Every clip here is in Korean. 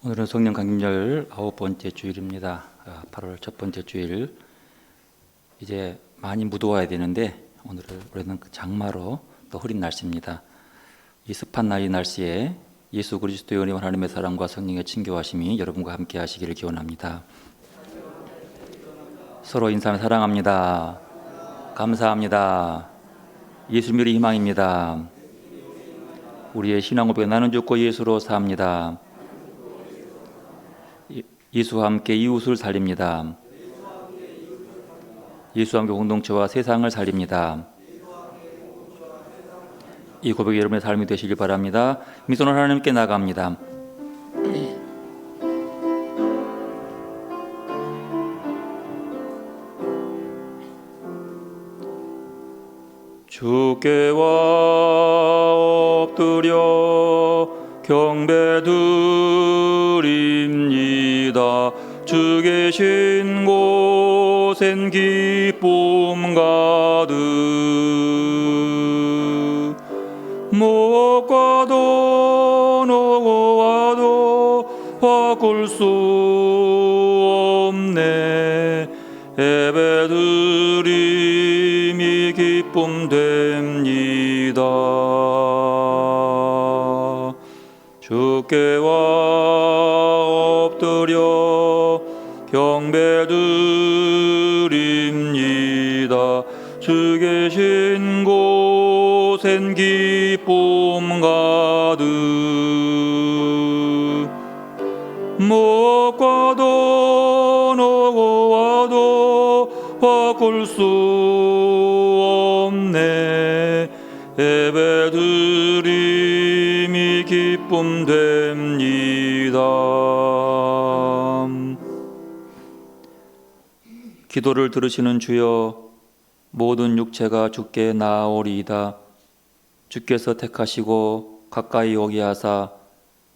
오늘은 성령 강림절 9번째 주일입니다. 8월 첫 번째 주일. 이제 많이 무더워야 되는데 올해는 장마로 또 흐린 날씨입니다. 이 습한 날씨에 예수 그리스도의 은혜와 하나님의 사랑과 성령의 친교하심이 여러분과 함께 하시기를 기원합니다. 서로 인사하며 사랑합니다. 감사합니다. 예수님의 희망입니다. 우리의 신앙 고백 나는 죽고 예수로 삽니다. 예수와 함께 이웃을 살립니다. 예수와 함께 공동체와 세상을 살립니다. 이 고백이 여러분의 삶이 되시길 바랍니다. 미소는 하나님께 나갑니다. 주께와 엎드려 경배드립니다. 주 계신 곳엔 기쁨 가득 무엇과도 누구와도 바꿀 수 없네. 예배드림이 기쁨 됩니다. 주께와 엎드려 경배드립니다. 주 계신 곳엔 기쁨 가득 무엇과도 누구와도 바꿀 수 없네. 예배드림이 기쁨 됩니다. 기도를 들으시는 주여, 모든 육체가 주께 나아오리이다. 주께서 택하시고 가까이 오게 하사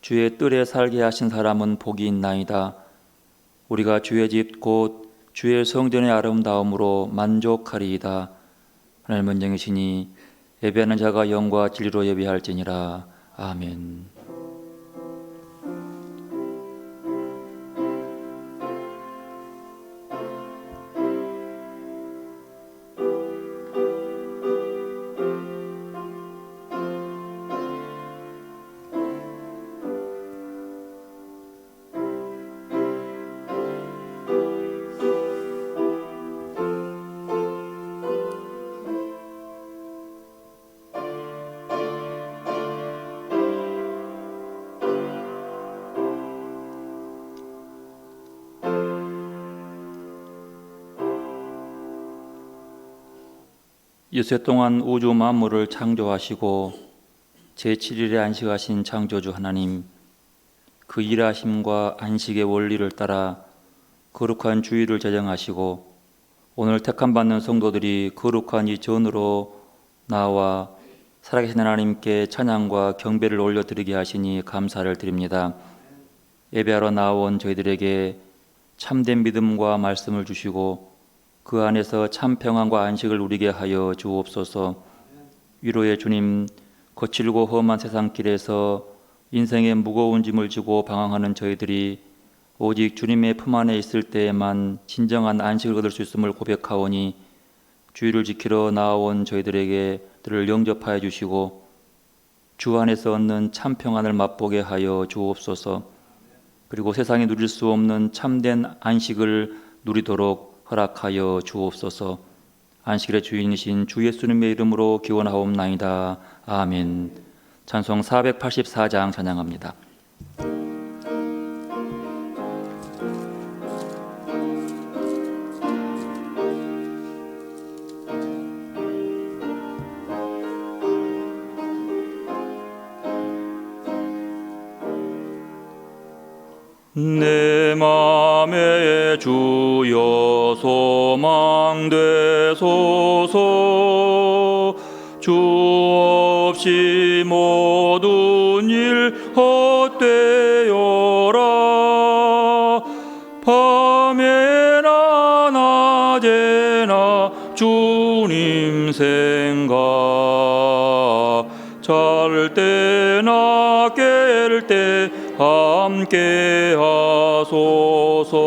주의 뜰에 살게 하신 사람은 복이 있나이다. 우리가 주의 집 곧 주의 성전의 아름다움으로 만족하리이다. 하나님은 영이시니 예배하는 자가 영과 진리로 예배할지니라. 아멘. 유세 동안 우주 만물을 창조하시고 제7일에 안식하신 창조주 하나님, 그 일하심과 안식의 원리를 따라 거룩한 주일을 제정하시고 오늘 택함 받는 성도들이 거룩한 이 전으로 나와 살아계신 하나님께 찬양과 경배를 올려드리게 하시니 감사를 드립니다. 예배하러 나온 저희들에게 참된 믿음과 말씀을 주시고 그 안에서 참 평안과 안식을 누리게 하여 주옵소서. 위로의 주님, 거칠고 험한 세상길에서 인생의 무거운 짐을 지고 방황하는 저희들이 오직 주님의 품 안에 있을 때에만 진정한 안식을 얻을 수 있음을 고백하오니 주의를 지키러 나온 저희들에게 들을 영접하여 주시고 주 안에서 얻는 참 평안을 맛보게 하여 주옵소서. 그리고 세상에 누릴 수 없는 참된 안식을 누리도록 허락하여 주옵소서. 안식일의 주인이신 주 예수님의 이름으로 기원하옵나이다. 아멘. 찬송 484장 찬양합니다. 내 맘에 주여 소망되소서. 주 없이 모든 일 헛되어라. 밤에나 낮에나 주님 생각, 잘 때나 깰 때 함께 하소서.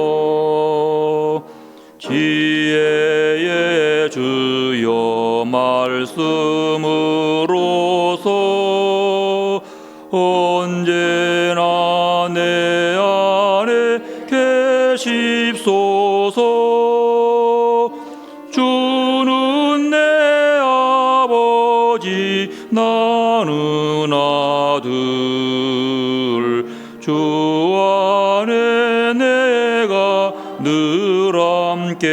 지혜의 주여 말씀으로서 언제나 내 안에 계십소서. 주는 내 아버지 나는 아들, 주 안에 내가 늘 함께하네.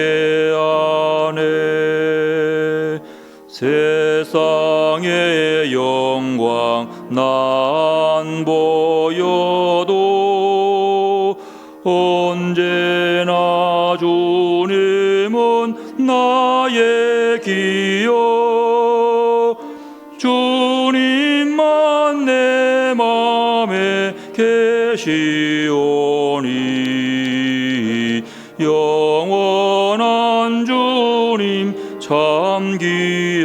세상의 영광 난 보여도 언제나 주님은 나의 기여. 주님만 내 맘에 계시오니 영원한 주님 참 귀하셔라.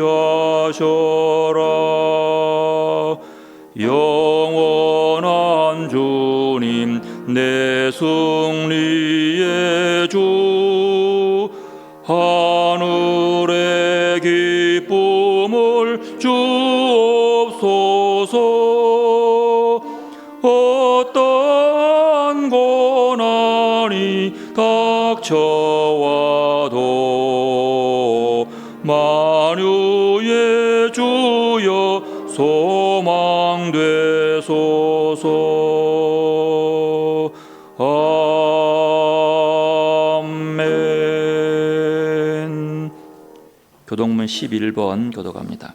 영원한 주님 내 승리의 주, 하늘의 기쁨을 주옵소서. 어떠한 고난이 닥쳐와도 만유의 주여 소망되소서. 아멘. 교동문 11번 교독합니다.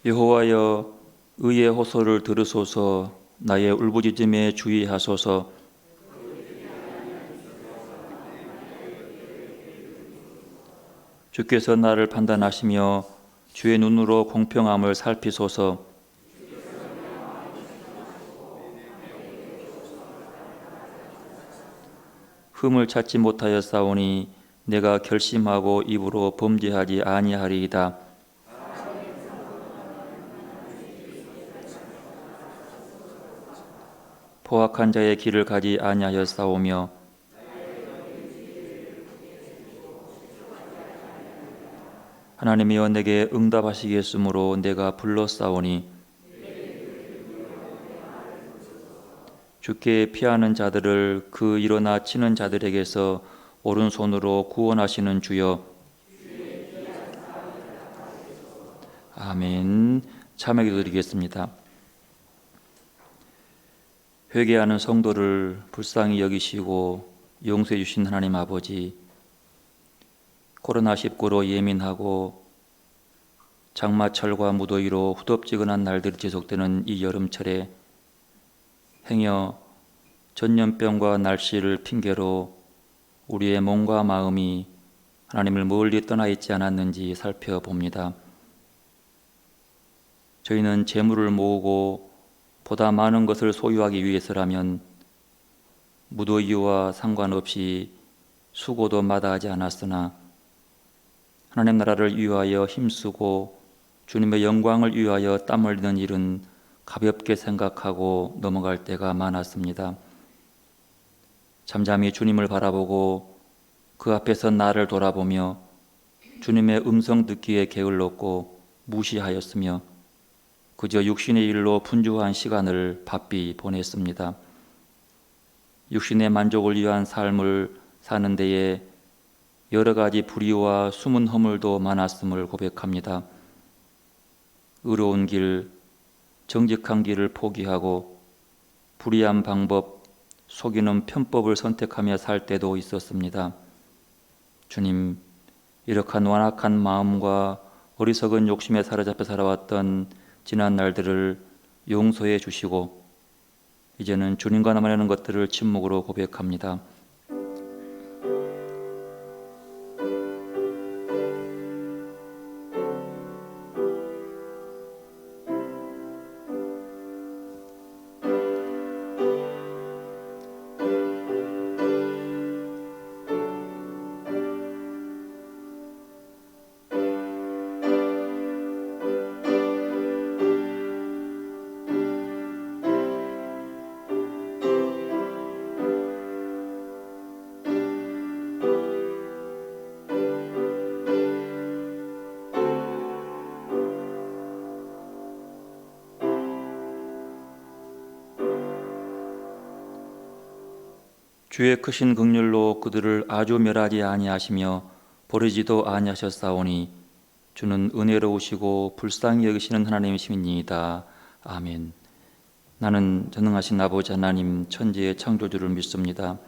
여호와여, 의의 호소를 들으소서. 나의 울부짖음에 주의하소서. 주께서 나를 판단하시며 주의 눈으로 공평함을 살피소서. 흠을 찾지 못하였사오니 내가 결심하고 입으로 범죄하지 아니하리이다. 포악한 자의 길을 가지 아니하였사오며 하나님이여 내게 응답하시겠으므로 내가 불렀사오니 주께 피하는 자들을 그 일어나 치는 자들에게서 오른손으로 구원하시는 주여. 아멘. 참여기도 드리겠습니다. 회개하는 성도를 불쌍히 여기시고 용서해 주신 하나님 아버지, 코로나19로 예민하고 장마철과 무더위로 후덥지근한 날들이 지속되는 이 여름철에 행여 전염병과 날씨를 핑계로 우리의 몸과 마음이 하나님을 멀리 떠나 있지 않았는지 살펴봅니다. 저희는 재물을 모으고 보다 많은 것을 소유하기 위해서라면 무더위와 상관없이 수고도 마다하지 않았으나 하나님 나라를 위하여 힘쓰고 주님의 영광을 위하여 땀 흘리는 일은 가볍게 생각하고 넘어갈 때가 많았습니다. 잠잠히 주님을 바라보고 그 앞에서 나를 돌아보며 주님의 음성 듣기에 게을렀고 무시하였으며 그저 육신의 일로 분주한 시간을 바삐 보냈습니다. 육신의 만족을 위한 삶을 사는 데에 여러 가지 불의와 숨은 허물도 많았음을 고백합니다. 의로운 길, 정직한 길을 포기하고 불의한 방법, 속이는 편법을 선택하며 살 때도 있었습니다. 주님, 이렇게 완악한 마음과 어리석은 욕심에 사로잡혀 살아왔던 지난 날들을 용서해 주시고 이제는 주님과 나만 하는 것들을 침묵으로 고백합니다. 주의 크신 긍휼로 그들을 아주 멸하지 아니하시며 버리지도 아니하셨사오니 주는 은혜로우시고 불쌍히 여기시는 하나님이시니이다. 아멘. 나는 전능하신 아버지 하나님 천지의 창조주를 믿습니다.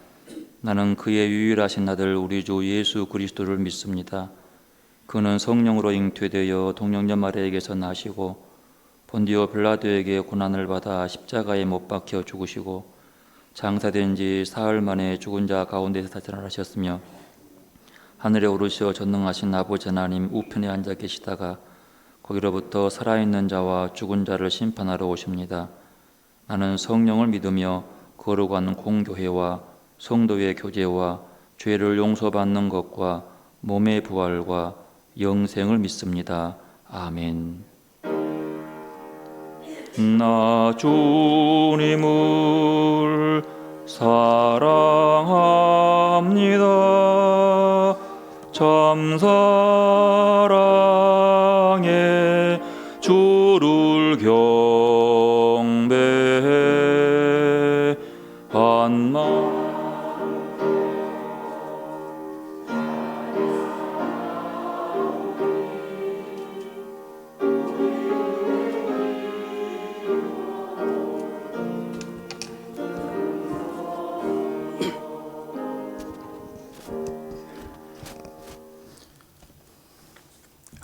나는 그의 유일하신 아들 우리 주 예수 그리스도를 믿습니다. 그는 성령으로 잉태되어 동정녀 마리아에게서 나시고 본디오 빌라도에게 고난을 받아 십자가에 못 박혀 죽으시고 장사된 지 사흘 만에 죽은 자 가운데서 나타나셨으며 하늘에 오르시어 전능하신 아버지 하나님 우편에 앉아 계시다가 거기로부터 살아있는 자와 죽은 자를 심판하러 오십니다. 나는 성령을 믿으며 거룩한 공교회와 성도의 교제와 죄를 용서받는 것과 몸의 부활과 영생을 믿습니다. 아멘. 나 주님을 사랑합니다. 참 사랑해 주를 경배해 한마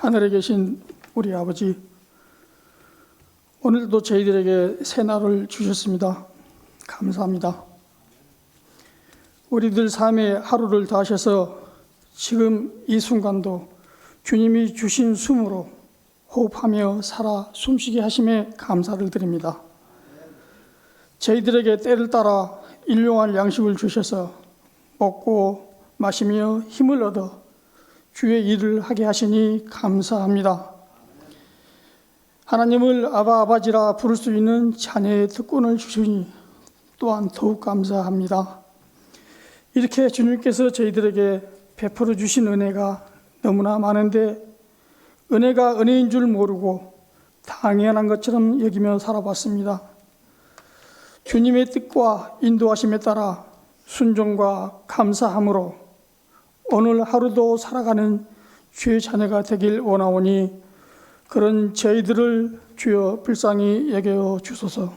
하늘에 계신 우리 아버지, 오늘도 저희들에게 새 날을 주셨습니다. 감사합니다. 우리들 삶의 하루를 다하셔서 지금 이 순간도 주님이 주신 숨으로 호흡하며 살아 숨쉬게 하심에 감사를 드립니다. 저희들에게 때를 따라 일용할 양식을 주셔서 먹고 마시며 힘을 얻어 주의 일을 하게 하시니 감사합니다. 하나님을 아바 아버지라 부를 수 있는 자녀의 특권을 주시니 또한 더욱 감사합니다. 이렇게 주님께서 저희들에게 베풀어 주신 은혜가 너무나 많은데 은혜가 은혜인 줄 모르고 당연한 것처럼 여기며 살아봤습니다. 주님의 뜻과 인도하심에 따라 순종과 감사함으로 오늘 하루도 살아가는 주의 자녀가 되길 원하오니 그런 저희들을 주여 불쌍히 여겨 주소서.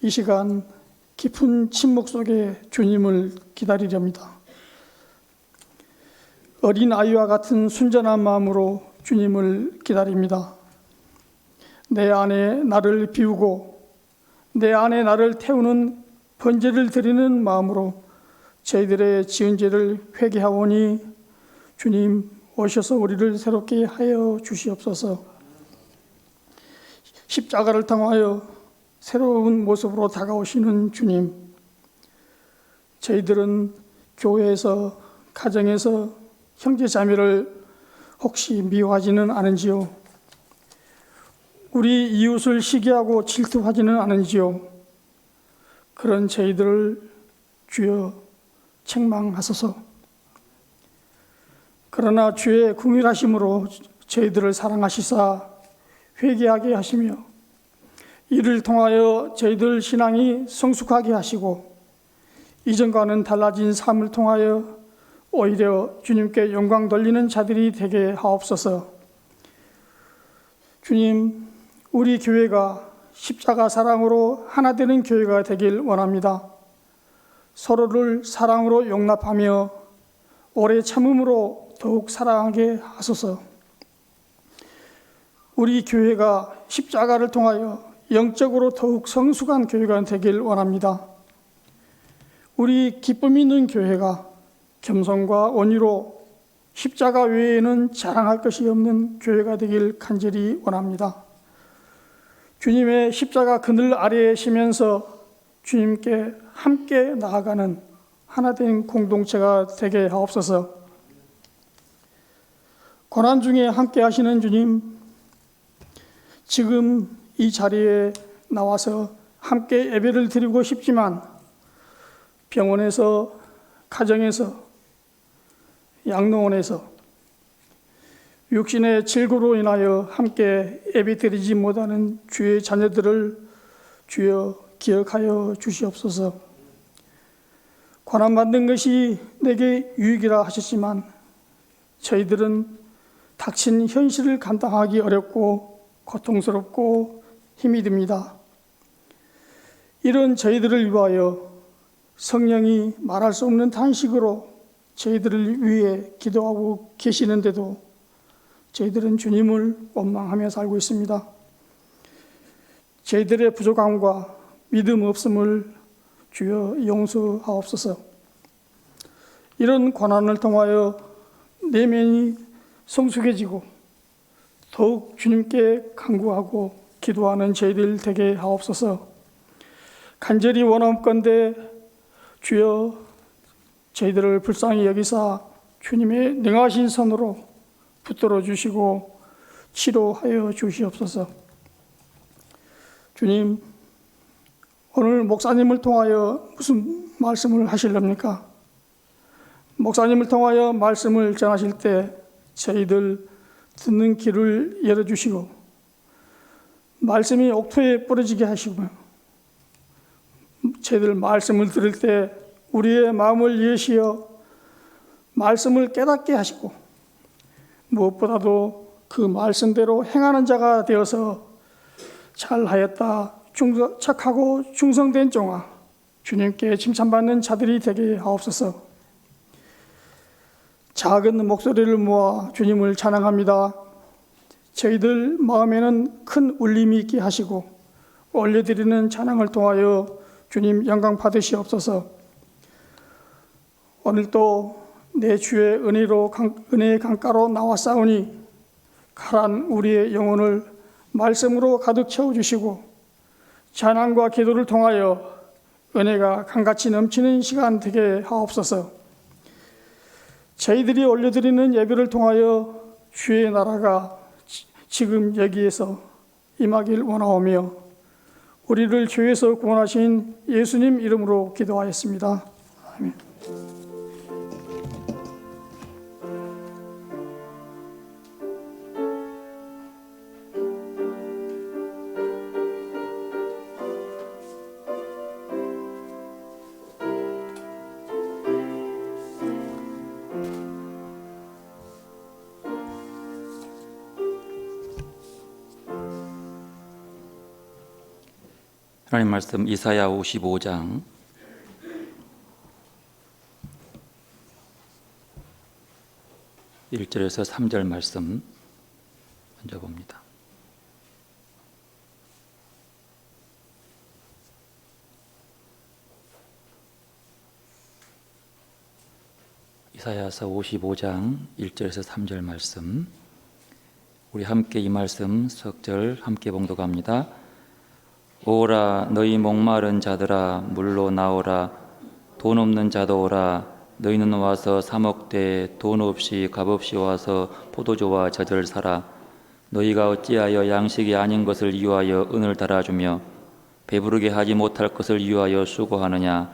이 시간 깊은 침묵 속에 주님을 기다리렵니다. 어린 아이와 같은 순전한 마음으로 주님을 기다립니다. 내 안에 나를 비우고 내 안에 나를 태우는 번제를 드리는 마음으로 저희들의 지은 죄를 회개하오니 주님 오셔서 우리를 새롭게 하여 주시옵소서. 십자가를 통하여 새로운 모습으로 다가오시는 주님, 저희들은 교회에서 가정에서 형제자매를 혹시 미워하지는 않은지요? 우리 이웃을 시기하고 질투하지는 않은지요? 그런 저희들을 주여 책망하소서. 그러나 주의 긍휼하심으로 저희들을 사랑하시사 회개하게 하시며 이를 통하여 저희들 신앙이 성숙하게 하시고 이전과는 달라진 삶을 통하여 오히려 주님께 영광 돌리는 자들이 되게 하옵소서. 주님, 우리 교회가 십자가 사랑으로 하나 되는 교회가 되길 원합니다. 서로를 사랑으로 용납하며 오래 참음으로 더욱 사랑하게 하소서. 우리 교회가 십자가를 통하여 영적으로 더욱 성숙한 교회가 되길 원합니다. 우리 기쁨 있는 교회가 겸손과 온유로 십자가 외에는 자랑할 것이 없는 교회가 되길 간절히 원합니다. 주님의 십자가 그늘 아래에 쉬면서 주님께 함께 나아가는 하나된 공동체가 되게 하옵소서. 고난 중에 함께 하시는 주님, 지금 이 자리에 나와서 함께 예배를 드리고 싶지만 병원에서, 가정에서, 양로원에서 육신의 질고로 인하여 함께 예배 드리지 못하는 주의 자녀들을 주여 기억하여 주시옵소서. 고난받는 것이 내게 유익이라 하셨지만 저희들은 닥친 현실을 감당하기 어렵고 고통스럽고 힘이 듭니다. 이런 저희들을 위하여 성령이 말할 수 없는 탄식으로 저희들을 위해 기도하고 계시는데도 저희들은 주님을 원망하며 살고 있습니다. 저희들의 부족함과 믿음 없음을 주여 용서하옵소서. 이런 고난을 통하여 내면이 성숙해지고 더욱 주님께 간구하고 기도하는 저희들 되게 하옵소서. 간절히 원하건대 주여 저희들을 불쌍히 여기사 주님의 능하신 손으로 붙들어 주시고 치료하여 주시옵소서. 주님, 오늘 목사님을 통하여 무슨 말씀을 하실랍니까? 목사님을 통하여 말씀을 전하실 때 저희들 듣는 귀를 열어주시고 말씀이 옥토에 뿌려지게 하시고요. 저희들 말씀을 들을 때 우리의 마음을 여시어 말씀을 깨닫게 하시고 무엇보다도 그 말씀대로 행하는 자가 되어서 잘하였다, 착하고 충성된 종아, 주님께 칭찬받는 자들이 되게 하옵소서. 작은 목소리를 모아 주님을 찬양합니다. 저희들 마음에는 큰 울림이 있게 하시고 올려드리는 찬양을 통하여 주님 영광 받으시옵소서. 오늘도 내 주의 은혜의 강가로 나왔사오니 가란 우리의 영혼을 말씀으로 가득 채워주시고 찬양과 기도를 통하여 은혜가 강같이 넘치는 시간 되게 하옵소서. 저희들이 올려드리는 예배를 통하여 주의 나라가 지금 여기에서 임하길 원하오며 우리를 죄에서 구원하신 예수님 이름으로 기도하였습니다. 아멘. 하나님 말씀 이사야 55장 1절에서 3절 말씀 먼저 봅니다. 이사야서 55장 1절에서 3절 말씀, 우리 함께 이 말씀 석절 함께 봉독합니다. 오라 너희 목마른 자들아 물로 나오라, 돈 없는 자도 오라, 너희는 와서 사 먹되 돈 없이 값없이 와서 포도주와 젖을 사라. 너희가 어찌하여 양식이 아닌 것을 위하여 은을 달아주며 배부르게 하지 못할 것을 위하여 수고하느냐.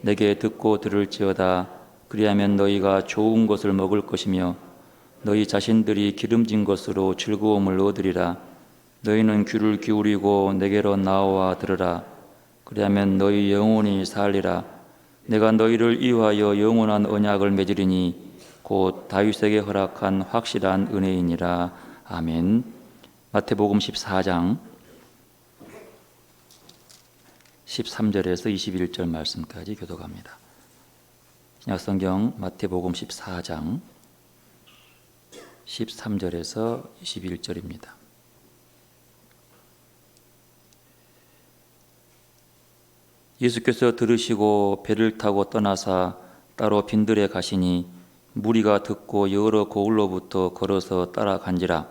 내게 듣고 들을지어다. 그리하면 너희가 좋은 것을 먹을 것이며 너희 자신들이 기름진 것으로 즐거움을 얻으리라. 너희는 귀를 기울이고 내게로 나와 들으라. 그리하면 너희 영혼이 살리라. 내가 너희를 위하여 영원한 언약을 맺으리니 곧 다윗에게 허락한 확실한 은혜이니라. 아멘. 마태복음 14장 13절에서 21절 말씀까지 교독합니다. 신약성경 마태복음 14장 13절에서 21절입니다. 예수께서 들으시고 배를 타고 떠나사 따로 빈들에 가시니 무리가 듣고 여러 고을로부터 걸어서 따라간지라.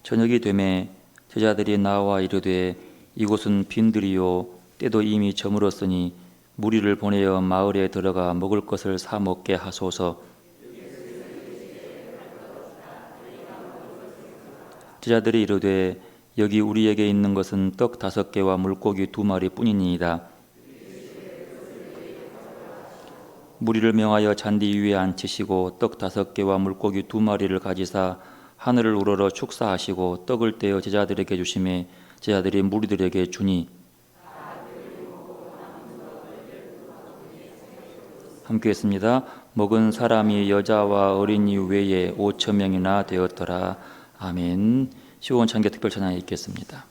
저녁이 되매 제자들이 나와 이르되 이곳은 빈들이요 때도 이미 저물었으니 무리를 보내어 마을에 들어가 먹을 것을 사 먹게 하소서. 제자들이 이르되 여기 우리에게 있는 것은 떡 5개와 물고기 2마리 뿐이니이다. 무리를 명하여 잔디 위에 앉히시고 떡 5개와 물고기 2마리를 가지사 하늘을 우러러 축사하시고 떡을 떼어 제자들에게 주심에 제자들이 무리들에게 주니 함께 했습니다. 먹은 사람이 여자와 어린이 외에 5천 명이나 되었더라. 아멘. 15원 찬개 특별 찬양 읽겠습니다.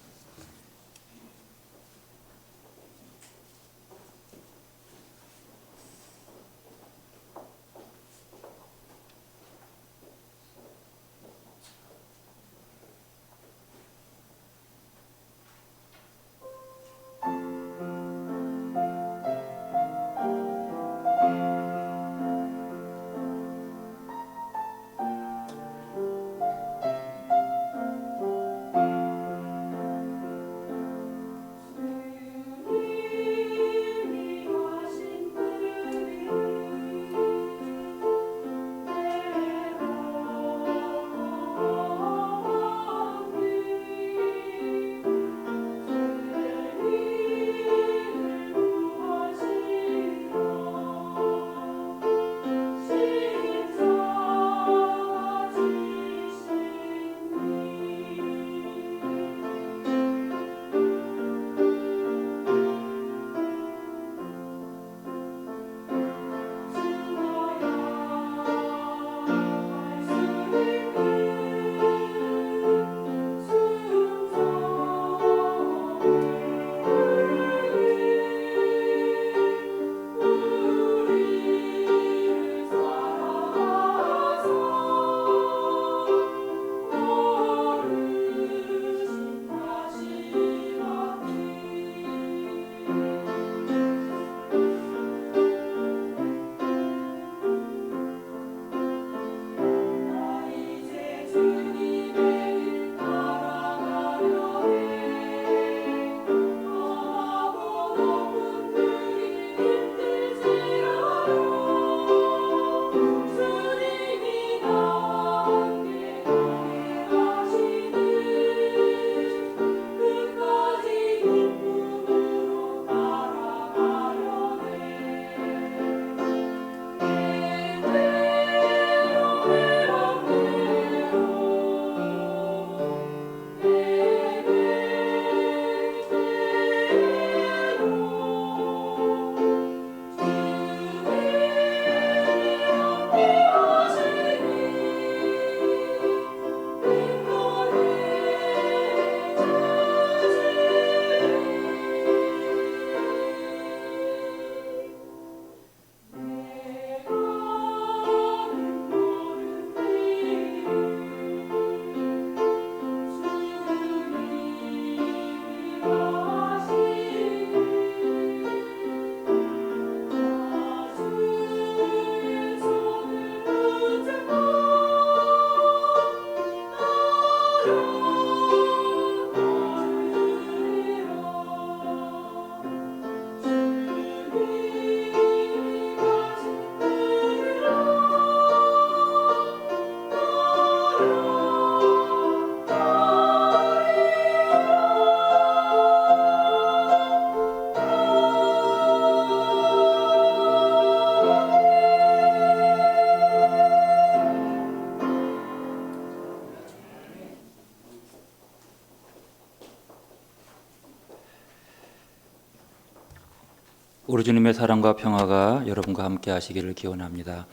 우리 주님의 사랑과 평화가 여러분과 함께 하시기를 기원합니다.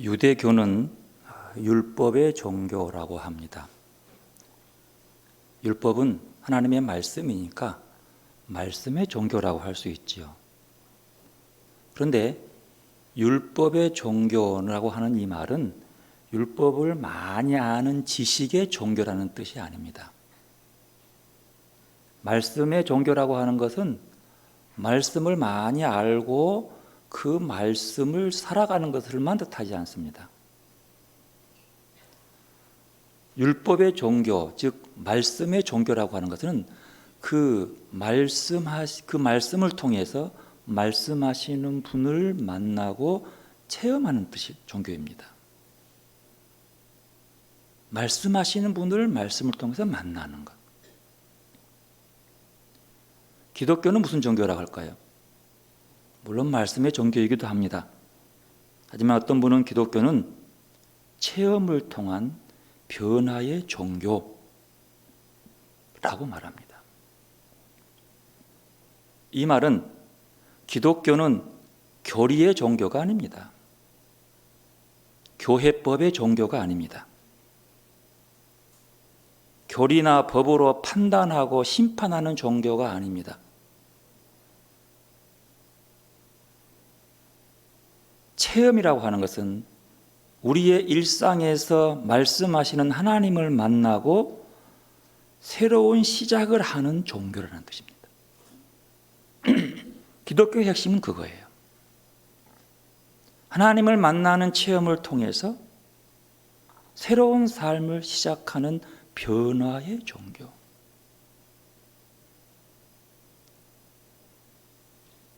유대교는 율법의 종교라고 합니다. 율법은 하나님의 말씀이니까 말씀의 종교라고 할 수 있지요. 그런데 율법의 종교라고 하는 이 말은 율법을 많이 아는 지식의 종교라는 뜻이 아닙니다. 말씀의 종교라고 하는 것은 말씀을 많이 알고 그 말씀을 살아가는 것을만 뜻하지 않습니다. 율법의 종교, 즉 말씀의 종교라고 하는 것은 그 말씀을 통해서 말씀하시는 분을 만나고 체험하는 뜻이 종교입니다. 말씀하시는 분을 말씀을 통해서 만나는 것. 기독교는 무슨 종교라고 할까요? 물론 말씀의 종교이기도 합니다. 하지만 어떤 분은 기독교는 체험을 통한 변화의 종교라고 말합니다. 이 말은 기독교는 교리의 종교가 아닙니다. 교회법의 종교가 아닙니다. 교리나 법으로 판단하고 심판하는 종교가 아닙니다. 체험이라고 하는 것은 우리의 일상에서 말씀하시는 하나님을 만나고 새로운 시작을 하는 종교라는 뜻입니다. 기독교의 핵심은 그거예요. 하나님을 만나는 체험을 통해서 새로운 삶을 시작하는 변화의 종교.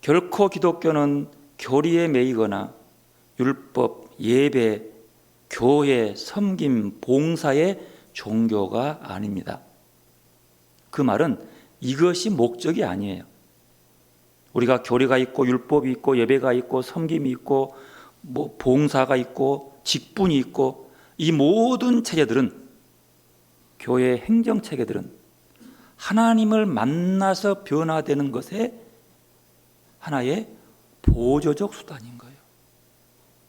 결코 기독교는 교리에 매이거나 율법, 예배, 교회, 섬김, 봉사의 종교가 아닙니다. 그 말은 이것이 목적이 아니에요. 우리가 교리가 있고 율법이 있고 예배가 있고 섬김이 있고 봉사가 있고 직분이 있고 이 모든 체계들은, 교회의 행정체계들은 하나님을 만나서 변화되는 것의 하나의 보조적 수단인 거예요.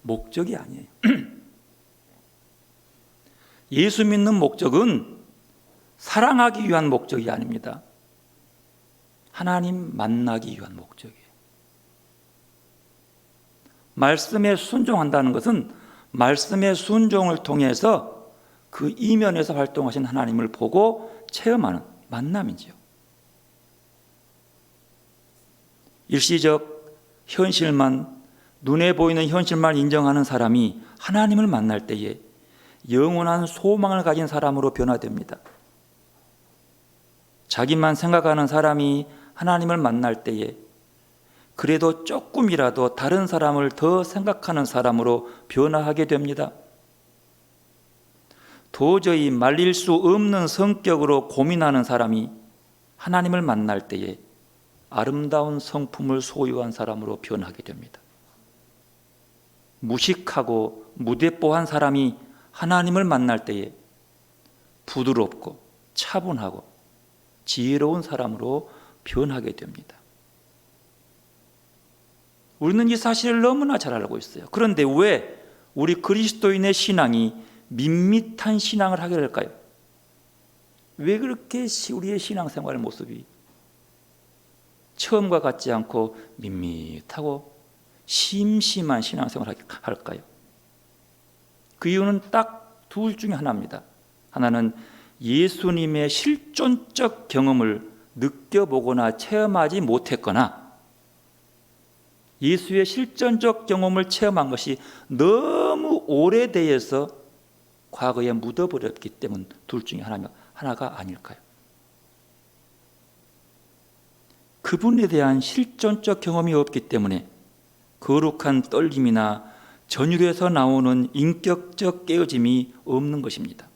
목적이 아니에요. 예수 믿는 목적은 사랑하기 위한 목적이 아닙니다. 하나님 만나기 위한 목적이에요. 말씀에 순종한다는 것은 말씀의 순종을 통해서 그 이면에서 활동하신 하나님을 보고 체험하는 만남이지요. 일시적 현실만, 눈에 보이는 현실만 인정하는 사람이 하나님을 만날 때에 영원한 소망을 가진 사람으로 변화됩니다. 자기만 생각하는 사람이 하나님을 만날 때에 그래도 조금이라도 다른 사람을 더 생각하는 사람으로 변화하게 됩니다. 도저히 말릴 수 없는 성격으로 고민하는 사람이 하나님을 만날 때에 아름다운 성품을 소유한 사람으로 변하게 됩니다. 무식하고 무대뽀한 사람이 하나님을 만날 때에 부드럽고 차분하고 지혜로운 사람으로 변하게 됩니다. 우리는 이 사실을 너무나 잘 알고 있어요. 그런데 왜 우리 그리스도인의 신앙이 밋밋한 신앙을 하게 될까요? 왜 그렇게 우리의 신앙생활 모습이 처음과 같지 않고 밋밋하고 심심한 신앙생활을 할까요? 그 이유는 딱 둘 중에 하나입니다. 하나는 예수님의 실존적 경험을 느껴보거나 체험하지 못했거나 예수의 실존적 경험을 체험한 것이 너무 오래되어서 과거에 묻어버렸기 때문, 둘 중에 하나가 아닐까요? 그분에 대한 실존적 경험이 없기 때문에 거룩한 떨림이나 전율에서 나오는 인격적 깨어짐이 없는 것입니다.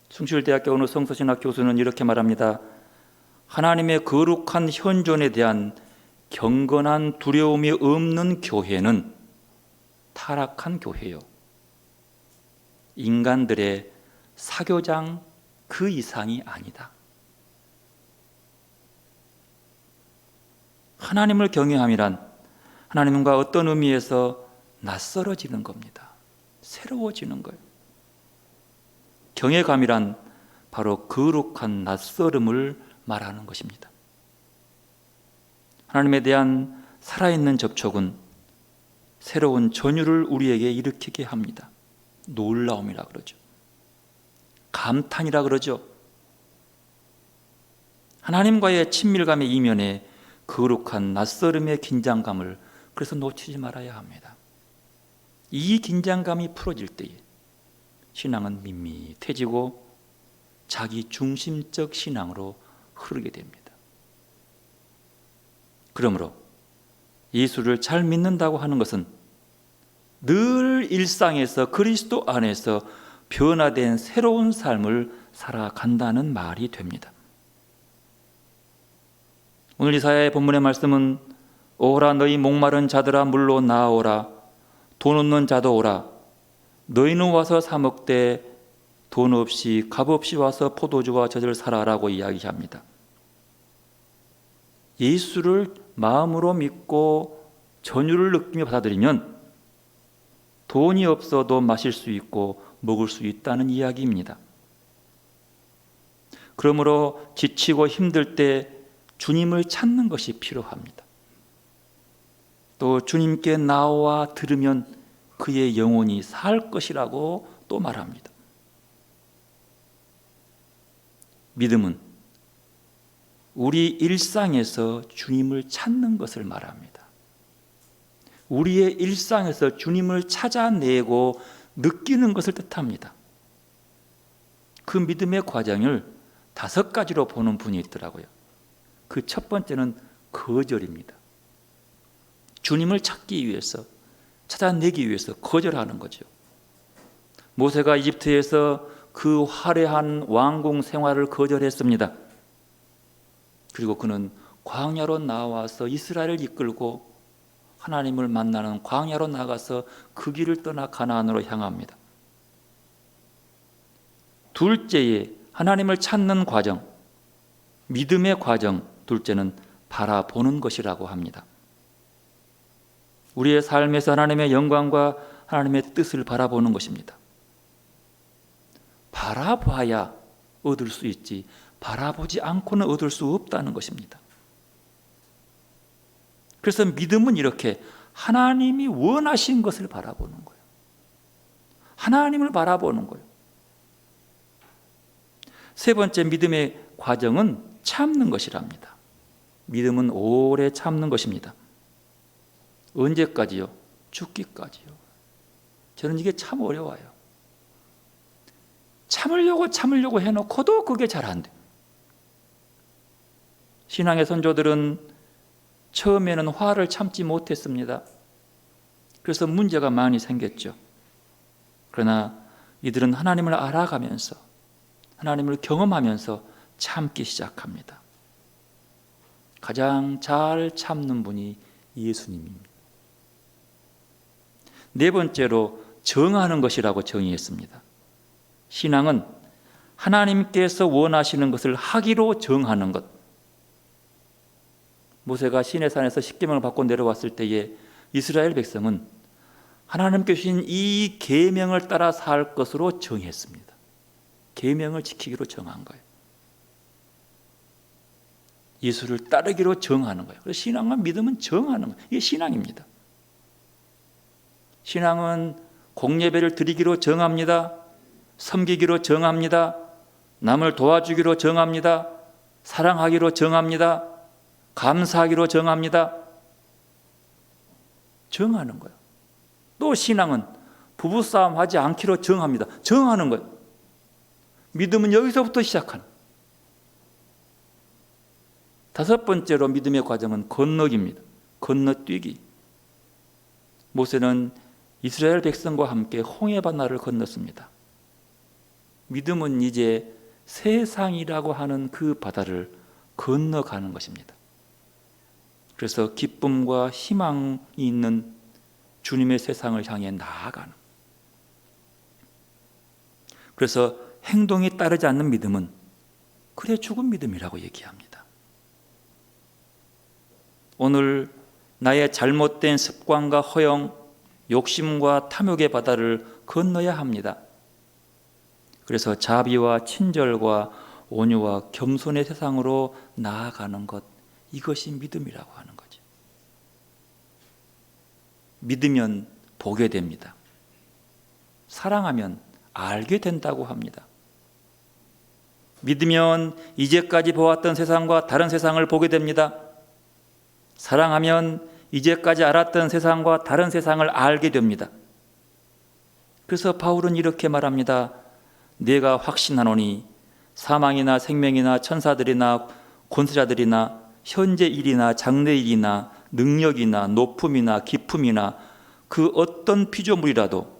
숭실대학교 어느 성서신학 교수는 이렇게 말합니다. 하나님의 거룩한 현존에 대한 경건한 두려움이 없는 교회는 타락한 교회요, 인간들의 사교장 그 이상이 아니다. 하나님을 경외함이란 하나님과 어떤 의미에서 낯설어지는 겁니다. 새로워지는 거예요. 경외감이란 바로 거룩한 낯설음을 말하는 것입니다. 하나님에 대한 살아있는 접촉은 새로운 전율을 우리에게 일으키게 합니다. 놀라움이라 그러죠. 감탄이라 그러죠. 하나님과의 친밀감의 이면에 거룩한 낯설음의 긴장감을 그래서 놓치지 말아야 합니다. 이 긴장감이 풀어질 때에 신앙은 밋밋해지고 자기 중심적 신앙으로 흐르게 됩니다. 그러므로 예수를 잘 믿는다고 하는 것은 늘 일상에서 그리스도 안에서 변화된 새로운 삶을 살아간다는 말이 됩니다. 오늘 이사야의 본문의 말씀은 오라 너희 목마른 자들아 물로 나아오라 돈 없는 자도 오라 너희는 와서 사 먹되 돈 없이 값 없이 와서 포도주와 젖을 사라라고 이야기합니다. 예수를 마음으로 믿고 전율을 느끼며 받아들이면 돈이 없어도 마실 수 있고 먹을 수 있다는 이야기입니다. 그러므로 지치고 힘들 때 주님을 찾는 것이 필요합니다. 또 주님께 나와 들으면 그의 영혼이 살 것이라고 또 말합니다. 믿음은 우리 일상에서 주님을 찾는 것을 말합니다. 우리의 일상에서 주님을 찾아내고 느끼는 것을 뜻합니다. 그 믿음의 과정을 5가지로 보는 분이 있더라고요. 그 첫 번째는 거절입니다. 주님을 찾기 위해서, 찾아내기 위해서 거절하는 거죠. 모세가 이집트에서 그 화려한 왕궁 생활을 거절했습니다. 그리고 그는 광야로 나와서 이스라엘을 이끌고 하나님을 만나는 광야로 나가서 그 길을 떠나 가나안으로 향합니다. 둘째에 하나님을 찾는 과정, 믿음의 과정, 둘째는 바라보는 것이라고 합니다. 우리의 삶에서 하나님의 영광과 하나님의 뜻을 바라보는 것입니다. 바라봐야 얻을 수 있지 바라보지 않고는 얻을 수 없다는 것입니다. 그래서 믿음은 이렇게 하나님이 원하신 것을 바라보는 거예요. 하나님을 바라보는 거예요. 세 번째 믿음의 과정은 참는 것이랍니다. 믿음은 오래 참는 것입니다. 언제까지요? 죽기까지요. 저는 이게 참 어려워요. 참으려고 해놓고도 그게 잘 안 돼요. 신앙의 선조들은 처음에는 화를 참지 못했습니다. 그래서 문제가 많이 생겼죠. 그러나 이들은 하나님을 알아가면서 하나님을 경험하면서 참기 시작합니다. 가장 잘 참는 분이 예수님입니다. 네 번째로 정하는 것이라고 정의했습니다. 신앙은 하나님께서 원하시는 것을 하기로 정하는 것. 모세가 시내산에서 십계명을 받고 내려왔을 때에 이스라엘 백성은 하나님께 주신 이 계명을 따라 살 것으로 정했습니다. 계명을 지키기로 정한 거예요. 예수를 따르기로 정하는 거예요. 그래서 신앙과 믿음은 정하는 거예요. 이게 신앙입니다. 신앙은 공예배를 드리기로 정합니다. 섬기기로 정합니다. 남을 도와주기로 정합니다. 사랑하기로 정합니다. 감사하기로 정합니다. 정하는 거예요. 또 신앙은 부부싸움 하지 않기로 정합니다. 정하는 거예요. 믿음은 여기서부터 시작하는 거예요. 다섯 번째로 믿음의 과정은 건너기입니다. 건너뛰기. 모세는 이스라엘 백성과 함께 홍해바다를 건넜습니다. 믿음은 이제 세상이라고 하는 그 바다를 건너가는 것입니다. 그래서 기쁨과 희망이 있는 주님의 세상을 향해 나아가는. 그래서 행동이 따르지 않는 믿음은 그래 죽은 믿음이라고 얘기합니다. 오늘 나의 잘못된 습관과 허영, 욕심과 탐욕의 바다를 건너야 합니다. 그래서 자비와 친절과 온유와 겸손의 세상으로 나아가는 것, 이것이 믿음이라고 하는 거죠. 믿으면 보게 됩니다. 사랑하면 알게 된다고 합니다. 믿으면 이제까지 보았던 세상과 다른 세상을 보게 됩니다. 사랑하면 이제까지 알았던 세상과 다른 세상을 알게 됩니다. 그래서 바울은 이렇게 말합니다. 내가 확신하노니 사망이나 생명이나 천사들이나 권세자들이나 현재 일이나 장래 일이나 능력이나 높음이나 깊음이나 그 어떤 피조물이라도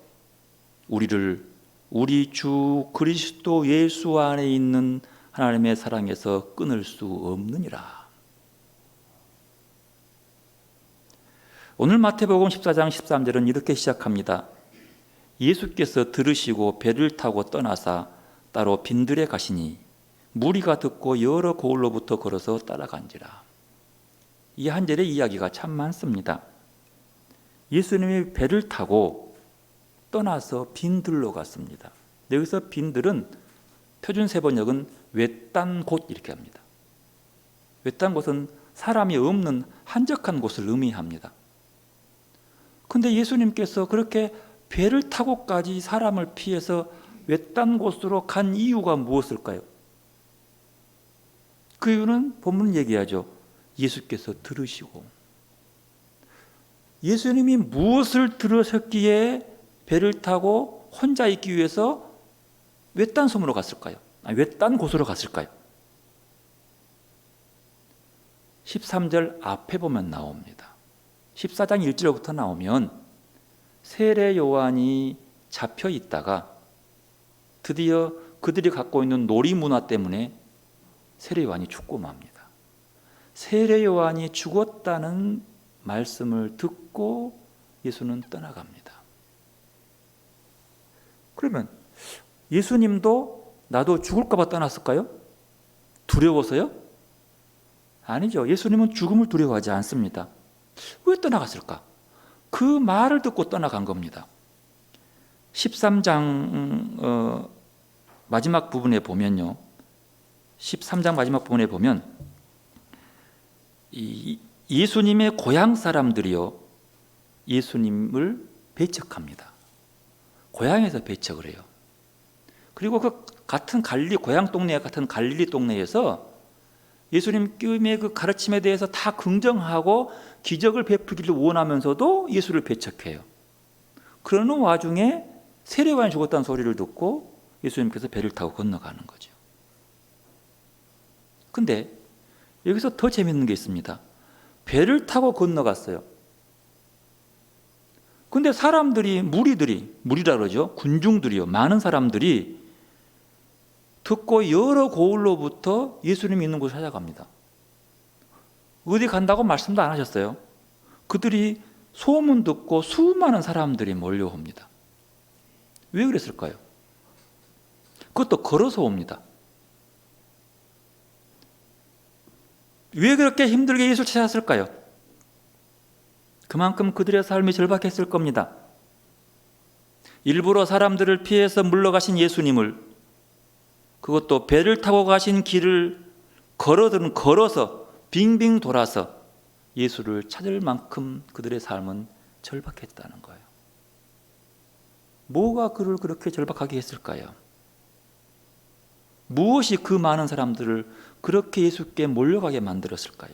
우리를 우리 주 그리스도 예수 안에 있는 하나님의 사랑에서 끊을 수 없느니라. 오늘 마태복음 14장 13절은 이렇게 시작합니다. 예수께서 들으시고 배를 타고 떠나사 따로 빈들에 가시니 무리가 듣고 여러 고을로부터 걸어서 따라간지라. 이 한 절의 이야기가 참 많습니다. 예수님이 배를 타고 떠나서 빈들로 갔습니다. 여기서 빈들은 표준세 번역은 외딴 곳 이렇게 합니다. 외딴 곳은 사람이 없는 한적한 곳을 의미합니다. 근데 예수님께서 그렇게 배를 타고까지 사람을 피해서 외딴 곳으로 간 이유가 무엇일까요? 그 이유는 본문 얘기하죠. 예수께서 들으시고. 예수님이 무엇을 들으셨기에 배를 타고 혼자 있기 위해서 외딴 섬으로 갔을까요? 외딴 곳으로 갔을까요? 13절 앞에 보면 나옵니다. 14장 1절부터 나오면 세례 요한이 잡혀 있다가 드디어 그들이 갖고 있는 놀이 문화 때문에 세례 요한이 죽고 맙니다. 세례 요한이 죽었다는 말씀을 듣고 예수는 떠나갑니다. 그러면 예수님도 나도 죽을까 봐 떠났을까요? 두려워서요? 아니죠. 예수님은 죽음을 두려워하지 않습니다. 왜 떠나갔을까? 그 말을 듣고 떠나간 겁니다. 13장 마지막 부분에 보면요. 13장 마지막 부분에 보면 예수님의 고향 사람들이요. 예수님을 배척합니다. 고향에서 배척을 해요. 그리고 그 같은 갈릴리 고향 동네 같은 갈릴리 동네에서 예수님의 그 가르침에 대해서 다 긍정하고 기적을 베풀기를 원하면서도 예수를 배척해요. 그러는 와중에 세례요한이 죽었다는 소리를 듣고 예수님께서 배를 타고 건너가는 거죠. 근데 여기서 더 재밌는 게 있습니다. 배를 타고 건너갔어요. 근데 사람들이 무리라 그러죠. 군중들이요. 많은 사람들이 듣고 여러 고을로부터 예수님이 있는 곳을 찾아갑니다. 어디 간다고 말씀도 안 하셨어요. 그들이 소문 듣고 수많은 사람들이 몰려옵니다. 왜 그랬을까요? 그것도 걸어서 옵니다. 왜 그렇게 힘들게 예수를 찾았을까요? 그만큼 그들의 삶이 절박했을 겁니다. 일부러 사람들을 피해서 물러가신 예수님을, 그것도 배를 타고 가신 길을 걸어서 빙빙 돌아서 예수를 찾을 만큼 그들의 삶은 절박했다는 거예요. 뭐가 그를 그렇게 절박하게 했을까요? 무엇이 그 많은 사람들을 그렇게 예수께 몰려가게 만들었을까요?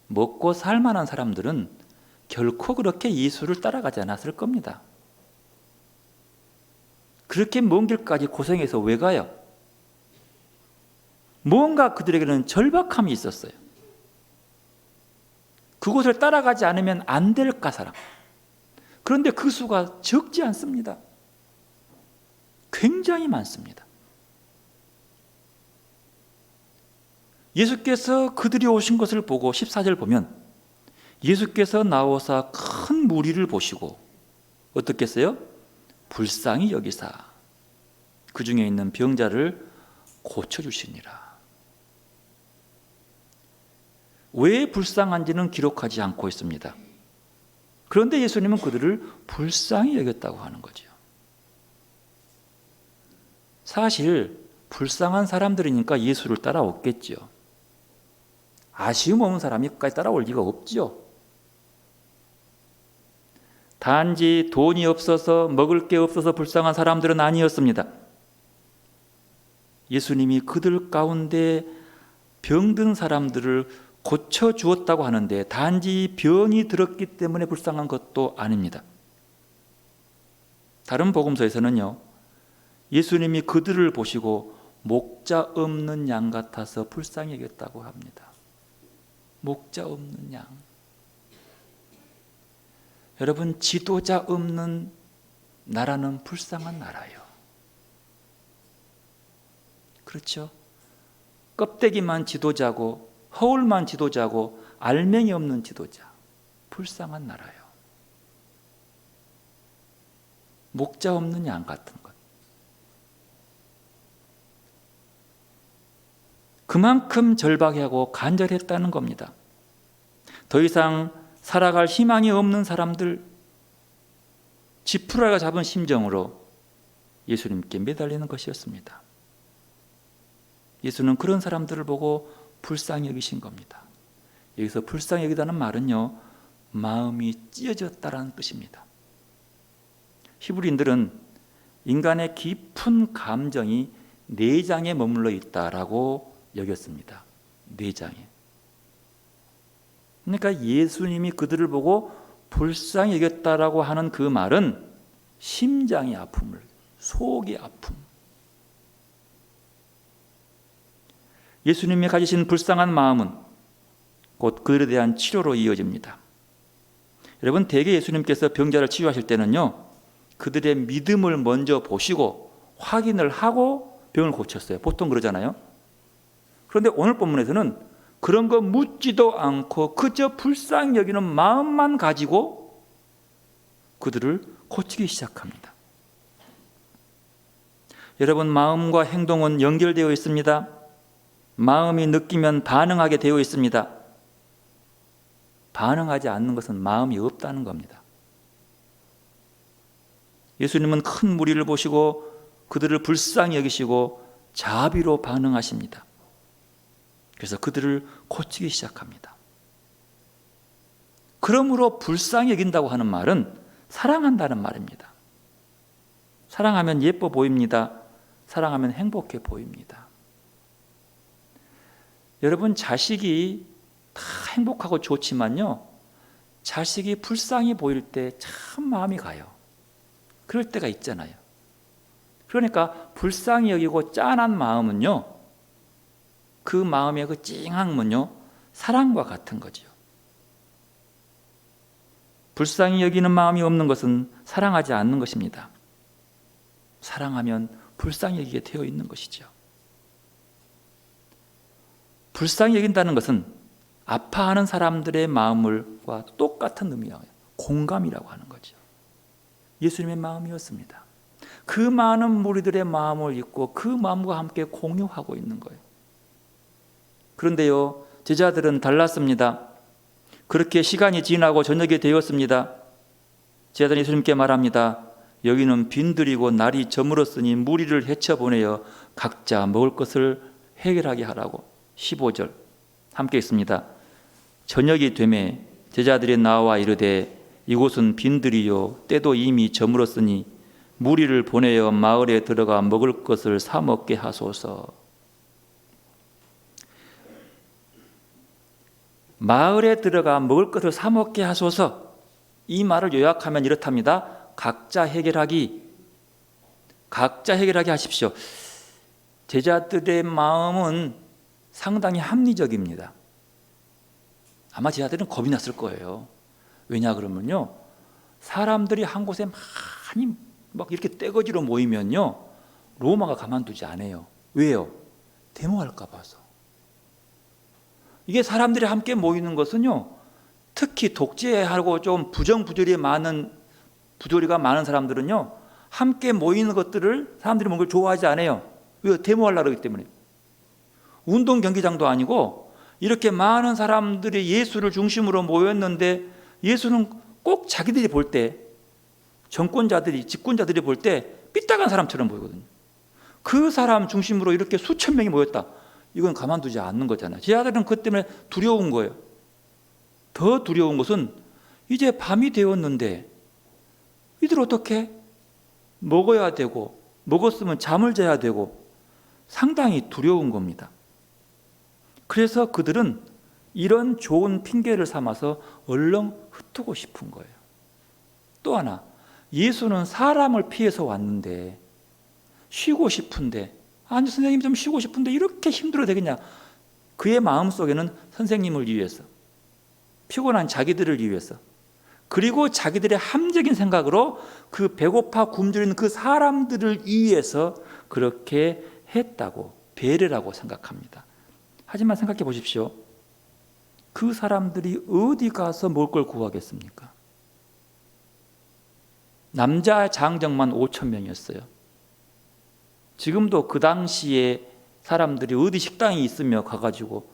먹고 살 만한 사람들은 결코 그렇게 예수를 따라가지 않았을 겁니다. 그렇게 먼 길까지 고생해서 왜 가요? 뭔가 그들에게는 절박함이 있었어요. 그곳을 따라가지 않으면 안 될 까사람. 그런데 그 수가 적지 않습니다. 굉장히 많습니다. 예수께서 그들이 오신 것을 보고 14절 보면 예수께서 나오사 큰 무리를 보시고 어떻게 했어요? 불쌍히 여기사 그 중에 있는 병자를 고쳐주시니라. 왜 불쌍한지는 기록하지 않고 있습니다. 그런데 예수님은 그들을 불쌍히 여겼다고 하는 거죠. 사실 불쌍한 사람들이니까 예수를 따라왔겠죠. 아쉬움 없는 사람이 끝까지 따라올 리가 없죠. 단지 돈이 없어서 먹을 게 없어서 불쌍한 사람들은 아니었습니다. 예수님이 그들 가운데 병든 사람들을 고쳐주었다고 하는데 단지 병이 들었기 때문에 불쌍한 것도 아닙니다. 다른 복음서에서는요, 예수님이 그들을 보시고 목자 없는 양 같아서 불쌍히 여겼다고 합니다. 목자 없는 양. 여러분, 지도자 없는 나라는 불쌍한 나라예요. 그렇죠? 껍데기만 지도자고 허울만 지도자고 알맹이 없는 지도자. 불쌍한 나라예요. 목자 없는 양 같은 것. 그만큼 절박하고 간절했다는 겁니다. 더 이상 살아갈 희망이 없는 사람들, 지푸라기가 잡은 심정으로 예수님께 매달리는 것이었습니다. 예수는 그런 사람들을 보고 불쌍히 여기신 겁니다. 여기서 불쌍히 여기다는 말은요, 마음이 찢어졌다라는 뜻입니다. 히브리인들은 인간의 깊은 감정이 내장에 머물러 있다라고 여겼습니다. 내장에. 그러니까 예수님이 그들을 보고 불쌍히 여겼다라고 하는 그 말은 심장의 아픔을, 속의 아픔. 예수님이 가지신 불쌍한 마음은 곧 그들에 대한 치료로 이어집니다. 여러분, 대개 예수님께서 병자를 치유하실 때는요, 그들의 믿음을 먼저 보시고 확인을 하고 병을 고쳤어요. 보통 그러잖아요. 그런데 오늘 본문에서는 그런 거 묻지도 않고 그저 불쌍히 여기는 마음만 가지고 그들을 고치기 시작합니다. 여러분, 마음과 행동은 연결되어 있습니다. 마음이 느끼면 반응하게 되어 있습니다. 반응하지 않는 것은 마음이 없다는 겁니다. 예수님은 큰 무리를 보시고 그들을 불쌍히 여기시고 자비로 반응하십니다. 그래서 그들을 고치기 시작합니다. 그러므로 불쌍히 여긴다고 하는 말은 사랑한다는 말입니다. 사랑하면 예뻐 보입니다. 사랑하면 행복해 보입니다. 여러분, 자식이 다 행복하고 좋지만요, 자식이 불쌍히 보일 때 참 마음이 가요. 그럴 때가 있잖아요. 그러니까 불쌍히 여기고 짠한 마음은요, 그 마음의 그 찡함은요, 사랑과 같은 거죠. 불쌍히 여기는 마음이 없는 것은 사랑하지 않는 것입니다. 사랑하면 불쌍히 여기게 되어 있는 것이죠. 불쌍히 여긴다는 것은 아파하는 사람들의 마음과 똑같은 의미예요. 공감이라고 하는 거죠. 예수님의 마음이었습니다. 그 많은 무리들의 마음을 잊고 그 마음과 함께 공유하고 있는 거예요. 그런데요, 제자들은 달랐습니다. 그렇게 시간이 지나고 저녁이 되었습니다. 제자들이 예수님께 말합니다. 여기는 빈들이고 날이 저물었으니 무리를 헤쳐보내어 각자 먹을 것을 해결하게 하라고. 15절 함께 있습니다. 저녁이 되매 제자들이 나와 이르되 이곳은 빈들이요 때도 이미 저물었으니 무리를 보내어 마을에 들어가 먹을 것을 사 먹게 하소서. 마을에 들어가 먹을 것을 사 먹게 하소서. 이 말을 요약하면 이렇답니다. 각자 해결하기 하십시오. 제자들의 마음은 상당히 합리적입니다. 아마 제자들은 겁이 났을 거예요. 왜냐 그러면요, 사람들이 한 곳에 많이 막 이렇게 떼거지로 모이면요, 로마가 가만두지 않아요. 왜요? 데모할까 봐서. 이게 사람들이 함께 모이는 것은요, 특히 독재하고 좀 부정부조리가 많은 사람들은요, 함께 모이는 것들을 사람들이 먹는 걸 좋아하지 않아요. 왜요? 데모하려고 그러기 때문에. 운동 경기장도 아니고 이렇게 많은 사람들이 예수를 중심으로 모였는데 예수는 꼭 자기들이 볼 때, 집권자들이 볼 때 삐딱한 사람처럼 보이거든요. 그 사람 중심으로 이렇게 수천 명이 모였다. 이건 가만두지 않는 거잖아요. 제자들은 그 때문에 두려운 거예요. 더 두려운 것은 이제 밤이 되었는데 이들 어떻게 먹어야 되고 먹었으면 잠을 자야 되고 상당히 두려운 겁니다. 그래서 그들은 이런 좋은 핑계를 삼아서 얼른 흩트고 싶은 거예요. 또 하나, 예수는 사람을 피해서 왔는데 쉬고 싶은데, 아니 선생님 좀 쉬고 싶은데 이렇게 힘들어도 되겠냐. 그의 마음속에는 선생님을 위해서, 피곤한 자기들을 위해서, 그리고 자기들의 함적인 생각으로 그 배고파 굶주리는 그 사람들을 위해서 그렇게 했다고, 배려라고 생각합니다. 하지만 생각해 보십시오. 그 사람들이 어디 가서 먹을 걸 구하겠습니까? 남자 장정만 5천 명이었어요. 지금도 그 당시에 사람들이 어디 식당이 있으며 가가지고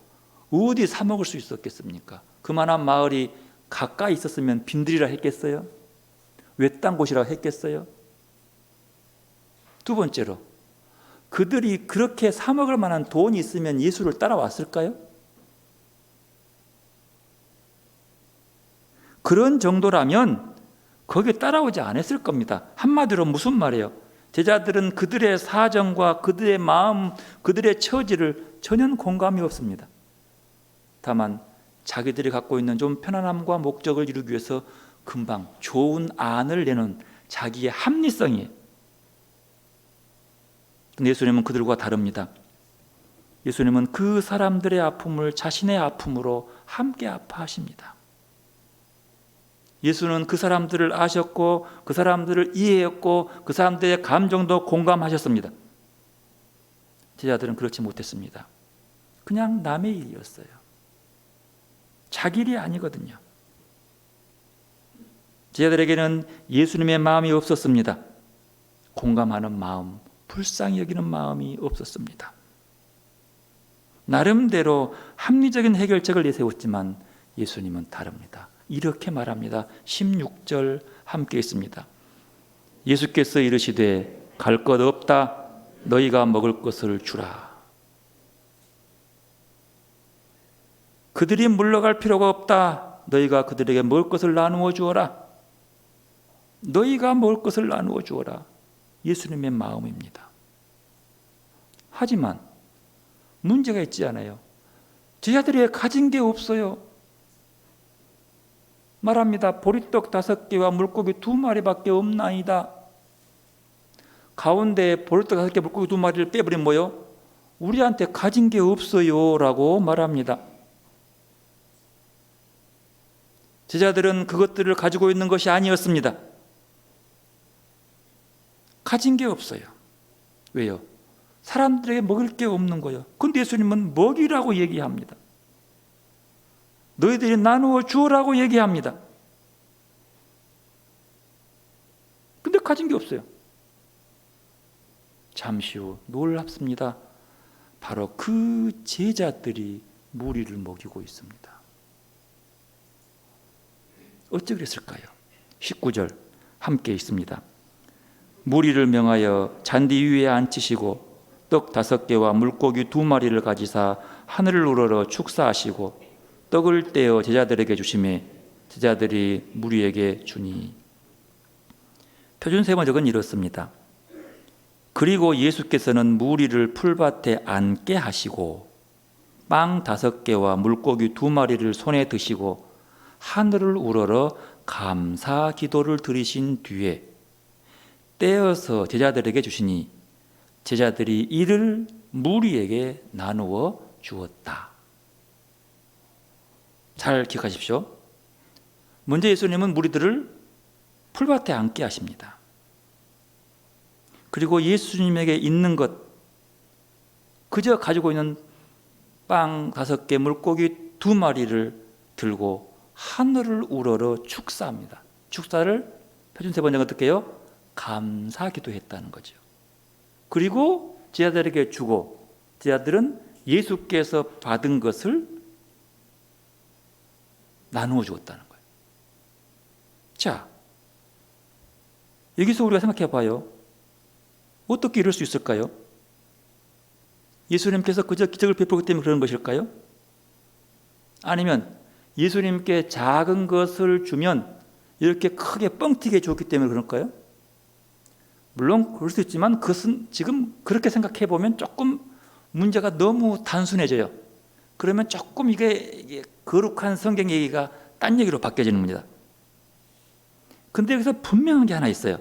어디 사 먹을 수 있었겠습니까? 그만한 마을이 가까이 있었으면 빈들이라 했겠어요? 외딴 곳이라 했겠어요? 두 번째로, 그들이 그렇게 사 먹을 만한 돈이 있으면 예수를 따라왔을까요? 그런 정도라면 거기에 따라오지 않았을 겁니다. 한마디로 무슨 말이에요? 제자들은 그들의 사정과 그들의 마음, 그들의 처지를 전혀 공감이 없습니다. 다만 자기들이 갖고 있는 좀 편안함과 목적을 이루기 위해서 금방 좋은 안을 내는 자기의 합리성이에요. 근데 예수님은 그들과 다릅니다. 예수님은 그 사람들의 아픔을 자신의 아픔으로 함께 아파하십니다. 예수는 그 사람들을 아셨고 그 사람들을 이해했고 그 사람들의 감정도 공감하셨습니다. 제자들은 그렇지 못했습니다. 그냥 남의 일이었어요. 자기 일이 아니거든요. 제자들에게는 예수님의 마음이 없었습니다. 공감하는 마음, 불쌍히 여기는 마음이 없었습니다. 나름대로 합리적인 해결책을 내세웠지만 예수님은 다릅니다. 이렇게 말합니다. 16절 함께 있습니다. 예수께서 이르시되 갈 것 없다. 너희가 먹을 것을 주라. 그들이 물러갈 필요가 없다. 너희가 그들에게 먹을 것을 나누어 주어라. 너희가 먹을 것을 나누어 주어라. 예수님의 마음입니다. 하지만 문제가 있지 않아요? 제자들이 가진 게 없어요. 말합니다. 보리떡 5개와 물고기 2마리밖에 없나이다. 가운데 보리떡 5개, 물고기 2마리를 빼버리면 뭐요? 우리한테 가진 게 없어요 라고 말합니다. 제자들은 그것들을 가지고 있는 것이 아니었습니다. 가진 게 없어요. 왜요? 사람들에게 먹을 게 없는 거예요. 근데 예수님은 먹이라고 얘기합니다. 너희들이 나누어 주어라고 얘기합니다. 근데 가진 게 없어요. 잠시 후 놀랍습니다. 바로 그 제자들이 무리를 먹이고 있습니다. 어찌 그랬을까요? 19절 함께 있습니다. 무리를 명하여 잔디 위에 앉히시고 떡 5개와 물고기 2마리를 가지사 하늘을 우러러 축사하시고 떡을 떼어 제자들에게 주시매 제자들이 무리에게 주니. 표준 세번역은 이렇습니다. 그리고 예수께서는 무리를 풀밭에 앉게 하시고 빵 5개와 물고기 2마리를 손에 드시고 하늘을 우러러 감사 기도를 드리신 뒤에 떼어서 제자들에게 주시니 제자들이 이를 무리에게 나누어 주었다. 잘 기억하십시오. 먼저 예수님은 무리들을 풀밭에 앉게 하십니다. 그리고 예수님에게 있는 것, 그저 가지고 있는 빵 5개, 물고기 2마리를 들고 하늘을 우러러 축사합니다. 축사를 표준세 번역은 어떻게 해요? 감사기도 했다는 거죠. 그리고 제자들에게 주고 제자들은 예수께서 받은 것을 나누어 주었다는 거예요. 자, 여기서 우리가 생각해 봐요. 어떻게 이럴 수 있을까요? 예수님께서 그저 기적을 베풀기 때문에 그러는 것일까요? 아니면 예수님께 작은 것을 주면 이렇게 크게 뻥튀게 줬기 때문에 그럴까요? 물론 그럴 수 있지만 그것은 지금 그렇게 생각해 보면 조금 문제가 너무 단순해져요. 그러면 조금 이게 거룩한 성경 얘기가 딴 얘기로 바뀌어지는 겁니다. 근데 여기서 분명한 게 하나 있어요.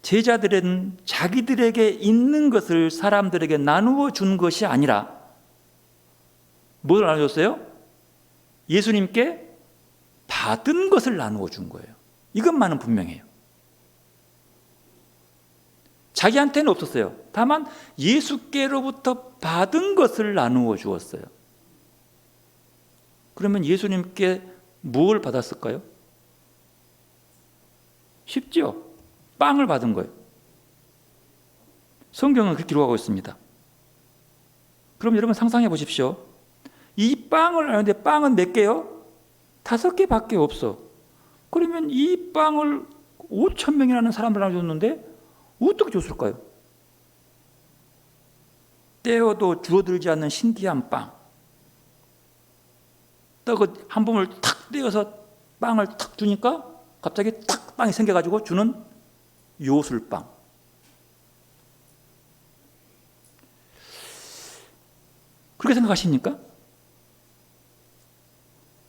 제자들은 자기들에게 있는 것을 사람들에게 나누어 준 것이 아니라 뭘 나눠줬어요? 예수님께 받은 것을 나누어 준 거예요. 이것만은 분명해요. 자기한테는 없었어요. 다만 예수께로부터 받은 것을 나누어 주었어요. 그러면 예수님께 뭘 받았을까요? 쉽죠? 빵을 받은 거예요. 성경은 그렇게 기록하고 있습니다. 그럼 여러분 상상해 보십시오. 이 빵을 하는데 빵은 몇 개요? 5개밖에 없어. 그러면 이 빵을 5천 명이라는 사람들한테 줬는데 어떻게 줬을까요? 떼어도 줄어들지 않는 신기한 빵. 떡을 한 봉을 탁 떼어서 빵을 탁 주니까 갑자기 탁 빵이 생겨가지고 주는 요술빵. 그렇게 생각하십니까?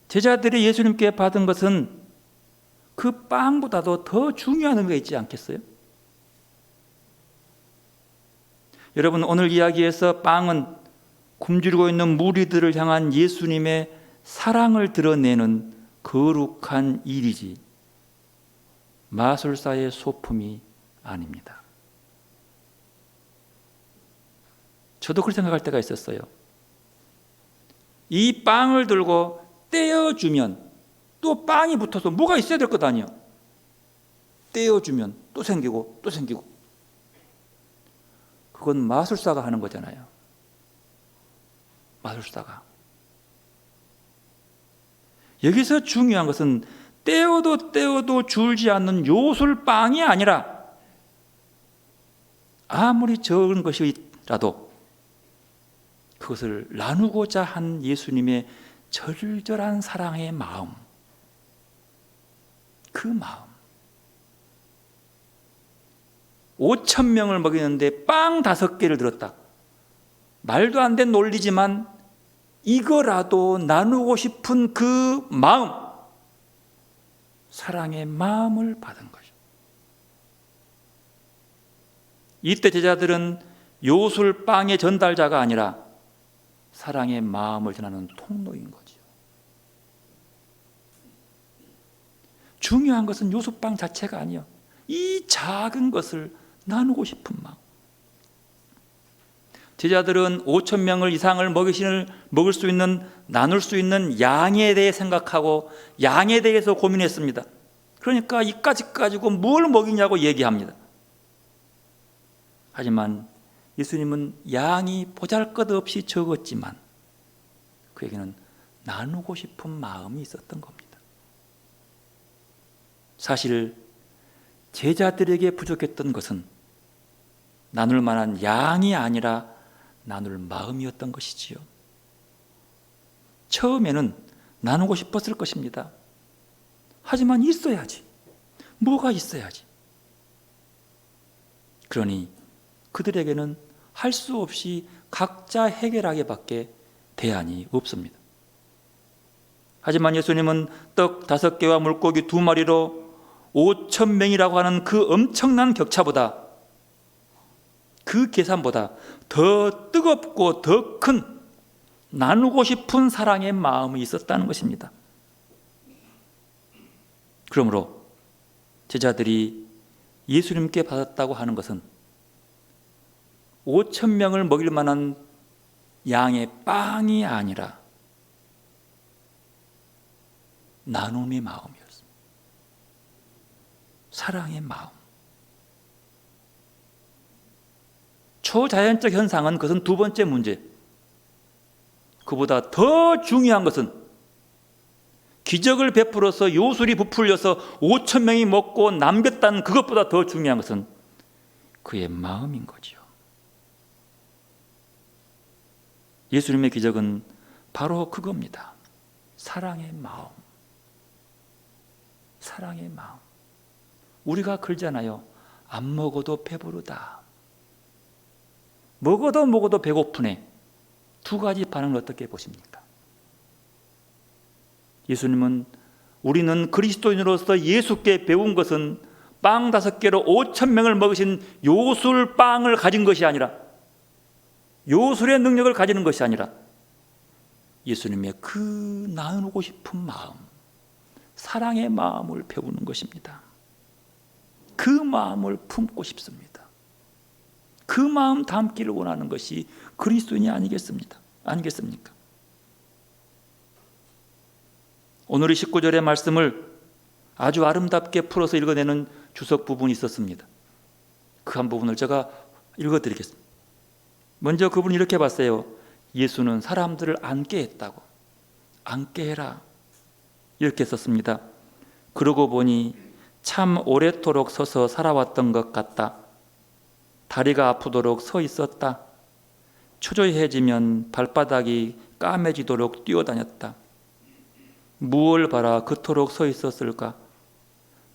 제자들이 예수님께 받은 것은 그 빵보다도 더 중요한 의미가 있지 않겠어요? 여러분, 오늘 이야기에서 빵은 굶주리고 있는 무리들을 향한 예수님의 사랑을 드러내는 거룩한 일이지 마술사의 소품이 아닙니다. 저도 그렇게 생각할 때가 있었어요. 이 빵을 들고 떼어주면 또 빵이 붙어서 뭐가 있어야 될 것 아니에요. 떼어주면 또 생기고 또 생기고. 그건 마술사가 하는 거잖아요. 마술사가. 여기서 중요한 것은 떼어도 줄지 않는 요술빵이 아니라 아무리 적은 것이라도 그것을 나누고자 한 예수님의 절절한 사랑의 마음, 그 마음. 5천 명을 먹이는데 빵 5개를 들었다. 말도 안 된 논리지만 이거라도 나누고 싶은 그 마음, 사랑의 마음을 받은 거죠. 이때 제자들은 요술빵의 전달자가 아니라 사랑의 마음을 전하는 통로인 거죠. 중요한 것은 요술빵 자체가 아니에요. 이 작은 것을 나누고 싶은 마음. 제자들은 5천 명을 이상을 먹을 수 있는, 나눌 수 있는 양에 대해 생각하고 양에 대해서 고민했습니다. 그러니까 이까지 가지고 뭘 먹이냐고 얘기합니다. 하지만 예수님은 양이 보잘것없이 적었지만 그에게는 나누고 싶은 마음이 있었던 겁니다. 사실 제자들에게 부족했던 것은 나눌 만한 양이 아니라 나눌 마음이었던 것이지요. 처음에는 나누고 싶었을 것입니다. 하지만 있어야지. 뭐가 있어야지. 그러니 그들에게는 할 수 없이 각자 해결하기밖에 대안이 없습니다. 하지만 예수님은 떡 5개와 물고기 2마리로 5천 명이라고 하는 그 엄청난 격차보다, 그 계산보다 더 뜨겁고 더 큰 나누고 싶은 사랑의 마음이 있었다는 것입니다. 그러므로 제자들이 예수님께 받았다고 하는 것은 5천 명을 먹일 만한 양의 빵이 아니라 나눔의 마음이었습니다. 사랑의 마음. 초자연적 현상은 그것은 두 번째 문제. 그보다 더 중요한 것은 기적을 베풀어서 요술이 부풀려서 5천 명이 먹고 남겼다는 그것보다 더 중요한 것은 그의 마음인 거죠. 예수님의 기적은 바로 그겁니다. 사랑의 마음. 사랑의 마음. 우리가 그러잖아요. 안 먹어도 배부르다. 먹어도 배고프네. 두 가지 반응을 어떻게 보십니까? 예수님은 우리는 그리스도인으로서 예수께 배운 것은 빵 5개로 5천 명을 먹이신 요술빵을 가진 것이 아니라, 요술의 능력을 가지는 것이 아니라 예수님의 그 나누고 싶은 마음, 사랑의 마음을 배우는 것입니다. 그 마음을 품고 싶습니다. 그 마음 담기를 원하는 것이 그리스도인이 아니겠습니까? 오늘 이 19절의 말씀을 아주 아름답게 풀어서 읽어내는 주석 부분이 있었습니다. 그 한 부분을 제가 읽어드리겠습니다. 먼저 그분이 이렇게 봤어요. 예수는 사람들을 앉게 했다고. 앉게 해라, 이렇게 썼습니다. 그러고 보니 참 오래도록 서서 살아왔던 것 같다. 다리가 아프도록 서 있었다. 초조해지면 발바닥이 까매지도록 뛰어다녔다. 무얼 바라 그토록 서 있었을까?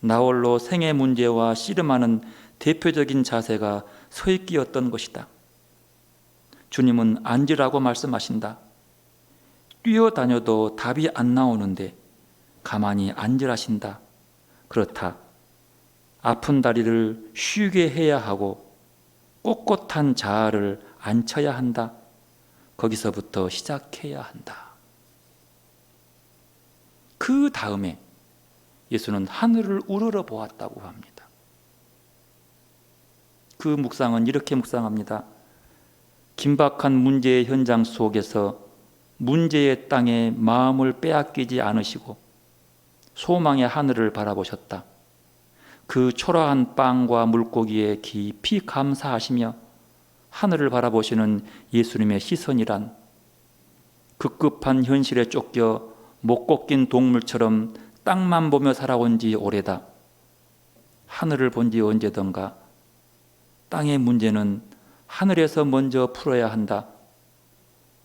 나홀로 생의 문제와 씨름하는 대표적인 자세가 서 있기였던 것이다. 주님은 앉으라고 말씀하신다. 뛰어다녀도 답이 안 나오는데 가만히 앉으라신다. 그렇다. 아픈 다리를 쉬게 해야 하고 꼿꼿한 자아를 앉혀야 한다. 거기서부터 시작해야 한다. 그 다음에 예수는 하늘을 우러러 보았다고 합니다. 그 묵상은 이렇게 묵상합니다. 긴박한 문제의 현장 속에서 문제의 땅에 마음을 빼앗기지 않으시고 소망의 하늘을 바라보셨다. 그 초라한 빵과 물고기에 깊이 감사하시며 하늘을 바라보시는 예수님의 시선이란 급급한 현실에 쫓겨 못 꺾인 동물처럼 땅만 보며 살아온 지 오래다. 하늘을 본 지 언제던가. 땅의 문제는 하늘에서 먼저 풀어야 한다.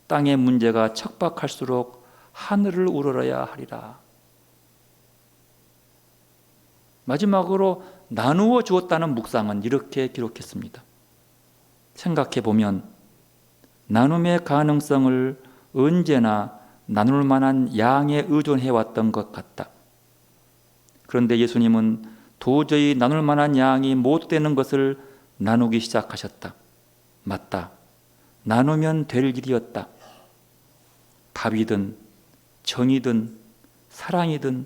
땅의 문제가 척박할수록 하늘을 우러러야 하리라. 마지막으로 나누어 주었다는 묵상은 이렇게 기록했습니다. 생각해 보면 나눔의 가능성을 언제나 나눌 만한 양에 의존해 왔던 것 같다. 그런데 예수님은 도저히 나눌 만한 양이 못 되는 것을 나누기 시작하셨다. 맞다. 나누면 될 일이었다. 답이든 정이든 사랑이든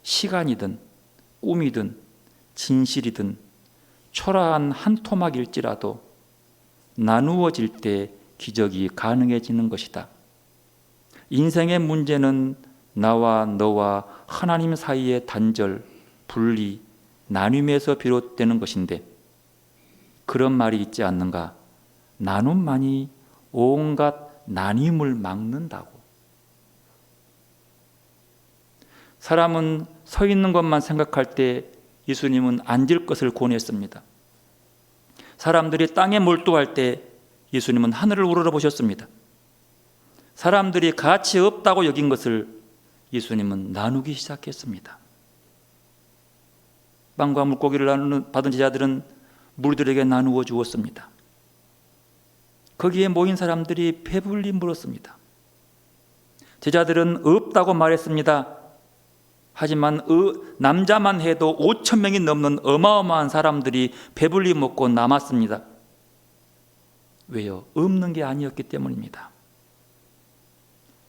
시간이든 꿈이든 진실이든 초라한 한 토막일지라도 나누어질 때 기적이 가능해지는 것이다. 인생의 문제는 나와 너와 하나님 사이의 단절, 분리, 나눔에서 비롯되는 것인데 그런 말이 있지 않는가? 나눔만이 온갖 나눔을 막는다고. 사람은 서 있는 것만 생각할 때 예수님은 앉을 것을 권했습니다. 사람들이 땅에 몰두할 때 예수님은 하늘을 우러러 보셨습니다. 사람들이 가치 없다고 여긴 것을 예수님은 나누기 시작했습니다. 빵과 물고기를 받은 제자들은 무리들에게 나누어 주었습니다. 거기에 모인 사람들이 배불리 물었습니다. 제자들은 없다고 말했습니다. 하지만 남자만 해도 5천 명이 넘는 어마어마한 사람들이 배불리 먹고 남았습니다. 왜요? 없는 게 아니었기 때문입니다.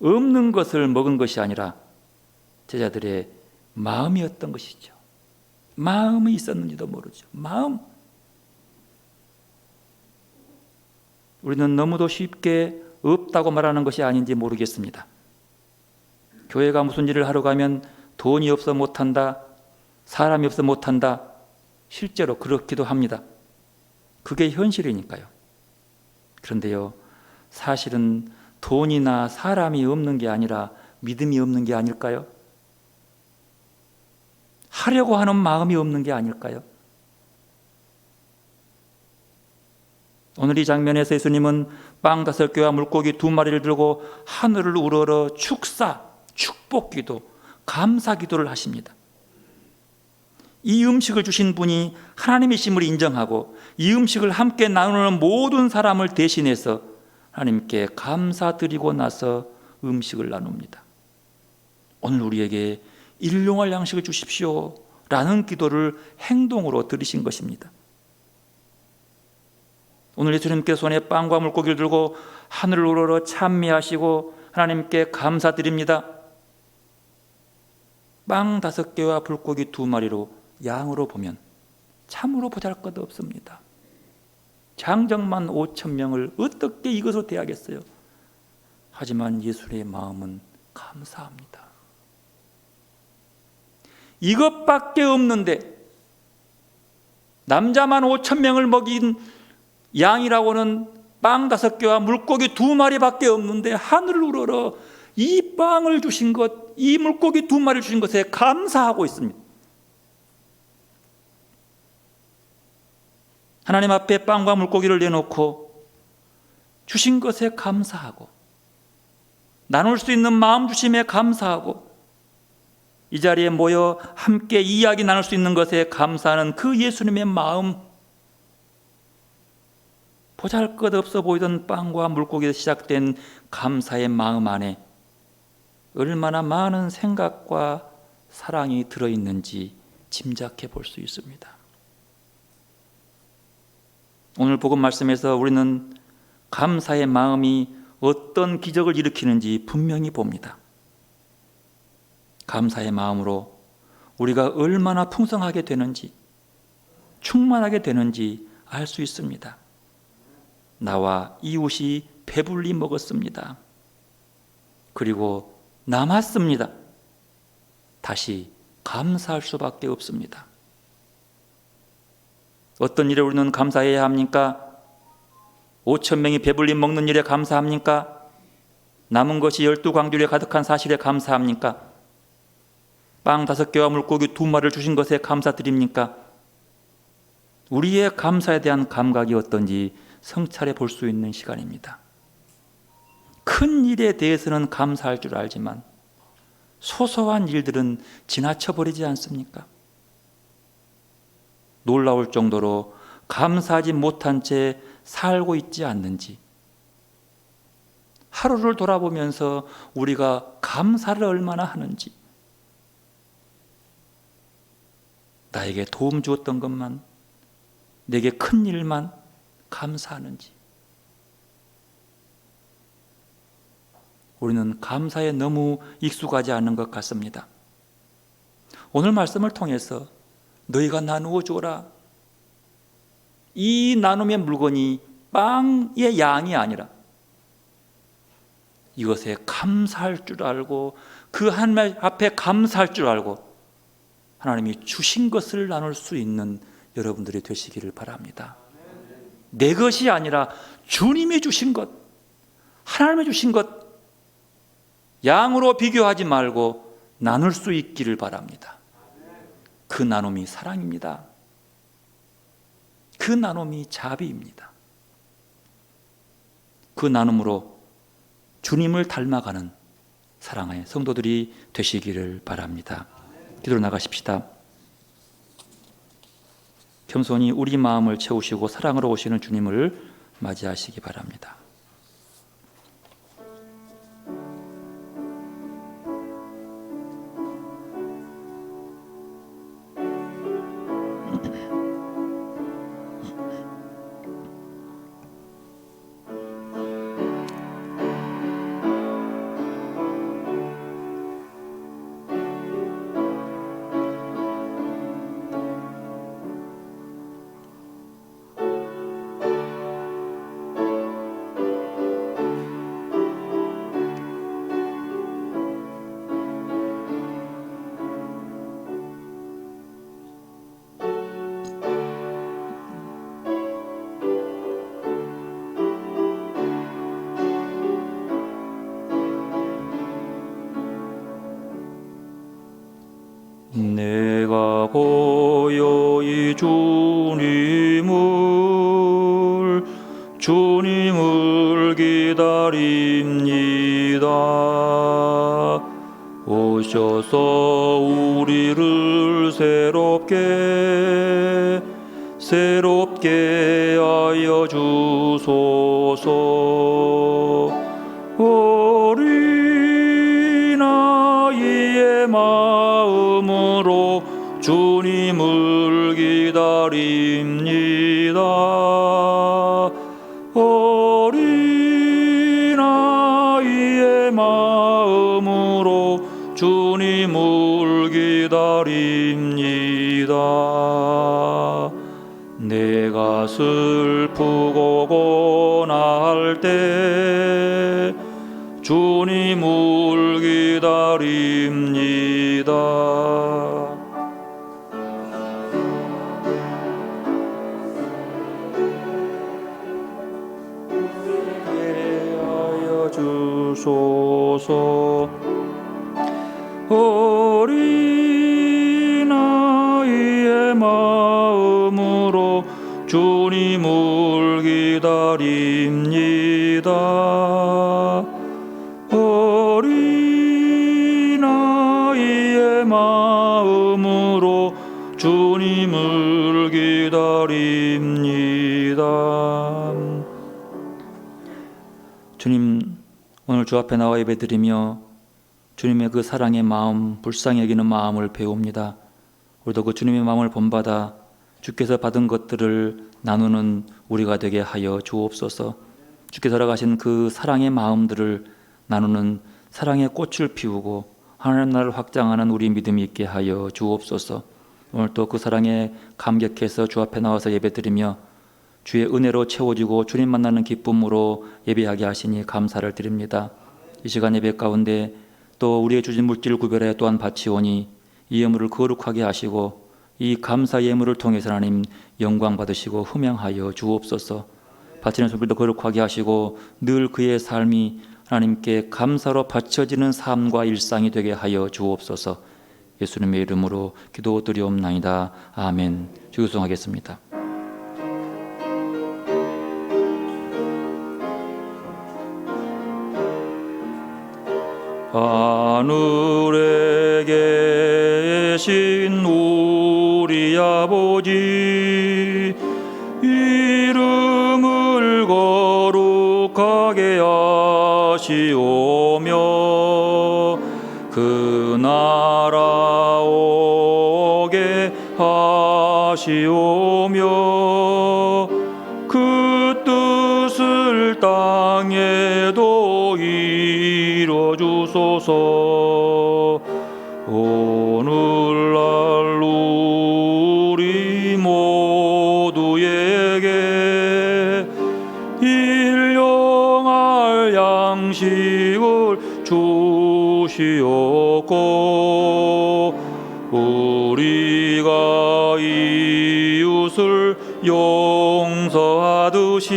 없는 것을 먹은 것이 아니라 제자들의 마음이었던 것이죠. 마음이 있었는지도 모르죠. 마음. 우리는 너무도 쉽게 없다고 말하는 것이 아닌지 모르겠습니다. 교회가 무슨 일을 하러 가면 돈이 없어 못한다, 사람이 없어 못한다. 실제로 그렇기도 합니다. 그게 현실이니까요. 그런데요, 사실은 돈이나 사람이 없는 게 아니라 믿음이 없는 게 아닐까요? 하려고 하는 마음이 없는 게 아닐까요? 오늘 이 장면에서 예수님은 빵 5개와 물고기 2마리를 들고 하늘을 우러러 축복기도, 감사기도를 하십니다. 이 음식을 주신 분이 하나님이심을 인정하고 이 음식을 함께 나누는 모든 사람을 대신해서 하나님께 감사드리고 나서 음식을 나눕니다. 오늘 우리에게 일용할 양식을 주십시오 라는 기도를 행동으로 드리신 것입니다. 오늘 예수님께 손에 빵과 물고기를 들고 하늘을 우러러 찬미하시고 하나님께 감사드립니다. 빵 5개와 물고기 2마리로 양으로 보면 참으로 보잘것 없습니다. 장정만 5천 명을 어떻게 이것으로 대하겠어요? 하지만 예수의 마음은 감사합니다. 이것밖에 없는데, 남자만 5,000명을 먹인 양이라고는 빵 5개와 물고기 2마리밖에 없는데 하늘을 우러러 이 빵을 주신 것, 이 물고기 2마리를 주신 것에 감사하고 있습니다. 하나님 앞에 빵과 물고기를 내놓고 주신 것에 감사하고, 나눌 수 있는 마음 주심에 감사하고, 이 자리에 모여 함께 이야기 나눌 수 있는 것에 감사하는 그 예수님의 마음, 보잘것없어 보이던 빵과 물고기에서 시작된 감사의 마음 안에 얼마나 많은 생각과 사랑이 들어있는지 짐작해 볼 수 있습니다. 오늘 복음 말씀에서 우리는 감사의 마음이 어떤 기적을 일으키는지 분명히 봅니다. 감사의 마음으로 우리가 얼마나 풍성하게 되는지, 충만하게 되는지 알 수 있습니다. 나와 이웃이 배불리 먹었습니다. 그리고 남았습니다. 다시 감사할 수밖에 없습니다. 어떤 일에 우리는 감사해야 합니까? 5,000명이 배불리 먹는 일에 감사합니까? 남은 것이 12광주리에 가득한 사실에 감사합니까? 빵 5개와 물고기 2마리를 주신 것에 감사드립니까? 우리의 감사에 대한 감각이 어떤지 성찰해 볼 수 있는 시간입니다. 큰 일에 대해서는 감사할 줄 알지만 소소한 일들은 지나쳐 버리지 않습니까? 놀라울 정도로 감사하지 못한 채 살고 있지 않는지, 하루를 돌아보면서 우리가 감사를 얼마나 하는지, 나에게 도움 주었던 것만, 내게 큰 일만 감사하는지, 우리는 감사에 너무 익숙하지 않은 것 같습니다. 오늘 말씀을 통해서 너희가 나누어 주어라, 이 나눔의 물건이 빵의 양이 아니라 이것에 감사할 줄 알고, 그 하나님 앞에 감사할 줄 알고 하나님이 주신 것을 나눌 수 있는 여러분들이 되시기를 바랍니다. 내 것이 아니라 주님이 주신 것, 하나님이 주신 것, 양으로 비교하지 말고 나눌 수 있기를 바랍니다. 그 나눔이 사랑입니다. 그 나눔이 자비입니다. 그 나눔으로 주님을 닮아가는 사랑의 성도들이 되시기를 바랍니다. 기도로 나가십시다. 겸손히 우리 마음을 채우시고 사랑으로 오시는 주님을 맞이하시기 바랍니다. 내가 고요히 주님을 기다립니다. 오셔서 우리를 새롭게 하여 주소서. 어린아이의 마음으로 주님을 기다립니다. 어린아이의 마음으로 주님을 기다립니다. 내가 슬프고 고난할 때 주님을 기다립니다. 주소서. 어린아이의 마음으로 주님을 기다립니다. 어린아이의 마음으로 주님을 기다립니다. 주님, 오늘 주 앞에 나와 예배드리며 주님의 그 사랑의 마음, 불쌍히 여기는 마음을 배웁니다. 우리도 그 주님의 마음을 본받아 주께서 받은 것들을 나누는 우리가 되게 하여 주옵소서. 주께서 허락하신 그 사랑의 마음들을 나누는 사랑의 꽃을 피우고 하나님 나라를 확장하는 우리 믿음이 있게 하여 주옵소서. 오늘 또 그 사랑에 감격해서 주 앞에 나와서 예배드리며 주의 은혜로 채워지고 주님 만나는 기쁨으로 예배하게 하시니 감사를 드립니다. 이 시간 예배 가운데 또 우리의 주신 물질 구별에 또한 바치오니 이 예물을 거룩하게 하시고 이 감사 예물을 통해서 하나님 영광 받으시고 흠양하여 주옵소서. 바치는 손길도 거룩하게 하시고 늘 그의 삶이 하나님께 감사로 바쳐지는 삶과 일상이 되게 하여 주옵소서. 예수님의 이름으로 기도드리옵나이다. 아멘. 주기도송하겠습니다. 하늘에 계신 우리 아버지, 이름을 거룩하게 하시오며 그 나라 오게 하시오며 그 뜻을 땅에도 이뤄주소서. 오늘날 우리 모두에게 일용할 양식을 주시옵고 우리가 이웃을 용서하듯이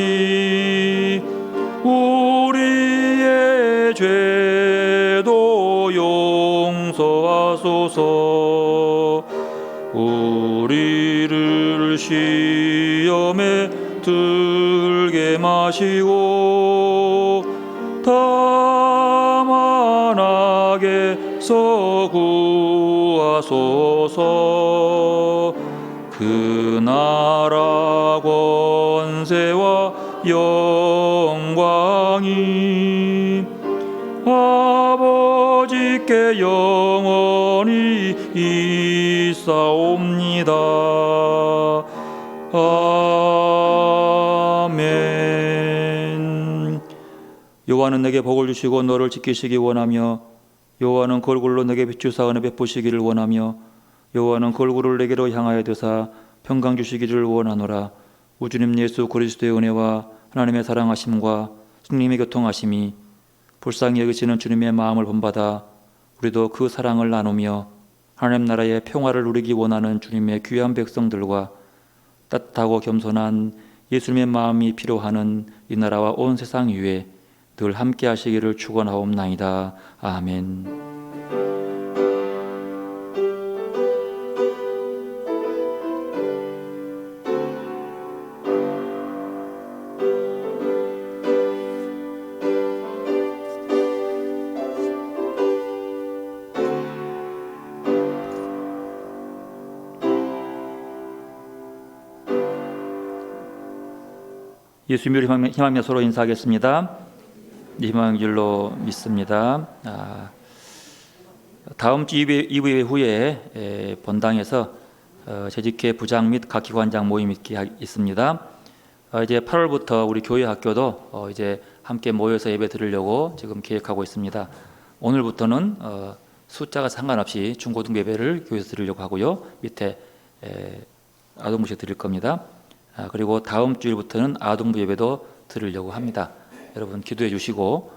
우리의 죄도 용서하소서. 우리를 시험에 들게 마시고 다만 악에서 구하소서. 그 나라 권세와 영광이 아버지께 영원히 있사옵니다. 아멘. 여호와는 내게 복을 주시고 너를 지키시기 원하며 여호와는 그 얼굴로 내게 비추사 은혜 베푸시기를 원하며 여호와는 그 얼굴을 내게로 향하여 드사 평강 주시기를 원하노라. 우주님 예수 그리스도의 은혜와 하나님의 사랑하심과 성령님의 교통하심이 불쌍히 여기시는 주님의 마음을 본받아 우리도 그 사랑을 나누며 하나님 나라의 평화를 누리기 원하는 주님의 귀한 백성들과 따뜻하고 겸손한 예수님의 마음이 필요하는 이 나라와 온 세상 위에 늘 함께 하시기를 축원하옵나이다. 아멘. 예수님을 희망하며 서로 인사하겠습니다. 희망의 줄로 믿습니다. 다음 주 2부 예배 후에 본당에서 재직회 부장 및 각 기관장 모임이 있습니다. 이제 8월부터 우리 교회 학교도 이제 함께 모여서 예배 드리려고 지금 계획하고 있습니다. 오늘부터는 숫자가 상관없이 중고등 예배를 교회에서 드리려고 하고요. 밑에 아동부식 드릴 겁니다. 그리고 다음 주일부터는 아동부 예배도 드리려고 합니다. 여러분 기도해 주시고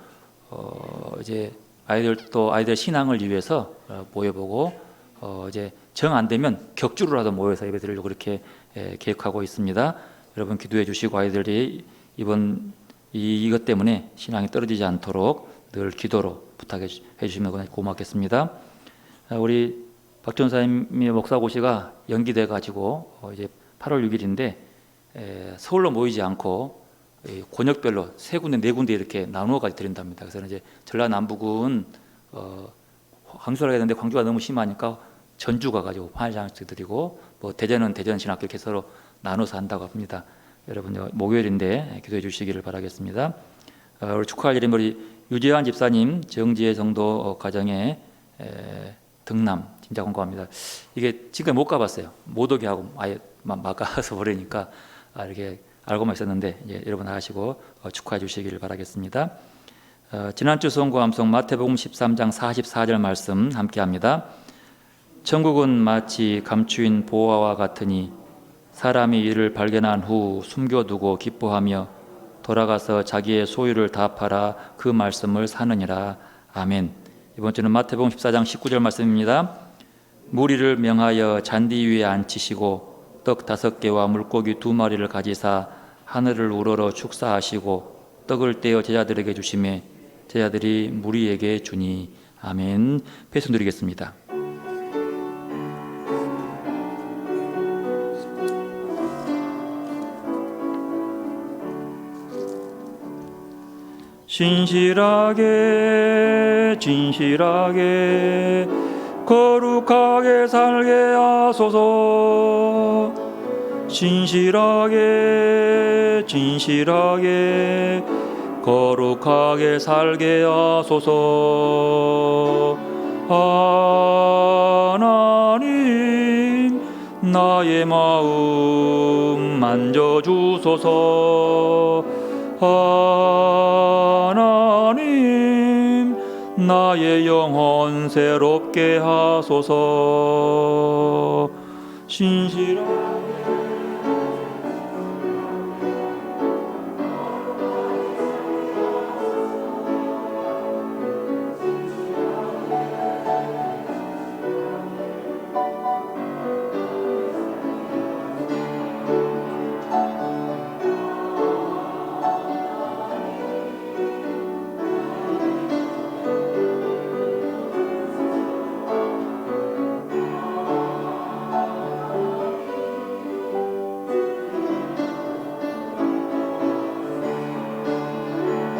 이제 아이들 신앙을 위해서 모여보고 이제 정 안 되면 격주로라도 모여서 예배 드리려고 그렇게 계획하고 있습니다. 여러분 기도해 주시고 아이들이 이번 이것 때문에 신앙이 떨어지지 않도록 늘 기도로 부탁해 주시면 고맙겠습니다. 우리 박 전사님의 목사고시가 연기돼 가지고 이제 8월 6일인데 서울로 모이지 않고 권역별로 세 군데 네 군데 이렇게 나누어까지 드린답니다. 그래서 이제 전라남북은 광주를 가야 되는데 광주가 너무 심하니까 전주 가가지고 화장실 드리고 뭐 대전은 대전 신학교 이렇게 서로 나눠서 한다고 합니다. 여러분 목요일인데 기도해 주시기를 바라겠습니다. 우리 축하할 일이 우리 유재환 집사님 정지혜 성도 가정에 등남 진짜 건강합니다. 이게 지금까지 못 가봤어요. 못 오게 하고 아예 막아서 버리니까 이렇게 알고만 있었는데 이제 여러분 아시고 축하해 주시기를 바라겠습니다. 지난주 선고 암송 마태복음 13장 44절 말씀 함께합니다. 천국은 마치 감추인 보화와 같으니 사람이 이를 발견한 후 숨겨두고 기뻐하며 돌아가서 자기의 소유를 다 팔아 그 말씀을 사느니라. 아멘. 이번 주는 마태복음 14장 19절 말씀입니다. 무리를 명하여 잔디 위에 앉히시고 떡 5개와 물고기 2마리를 가지사 하늘을 우러러 축사하시고 떡을 떼어 제자들에게 주시매 제자들이 무리에게 주니. 아멘. 패순 드리겠습니다. 신실하게 진실하게 거룩하게 살게 하소서. 신실하게 진실하게 거룩하게 살게 하소서. 하나님 나의 마음 만져주소서. 하나님 나의 영혼 새롭게 하소서. 신실한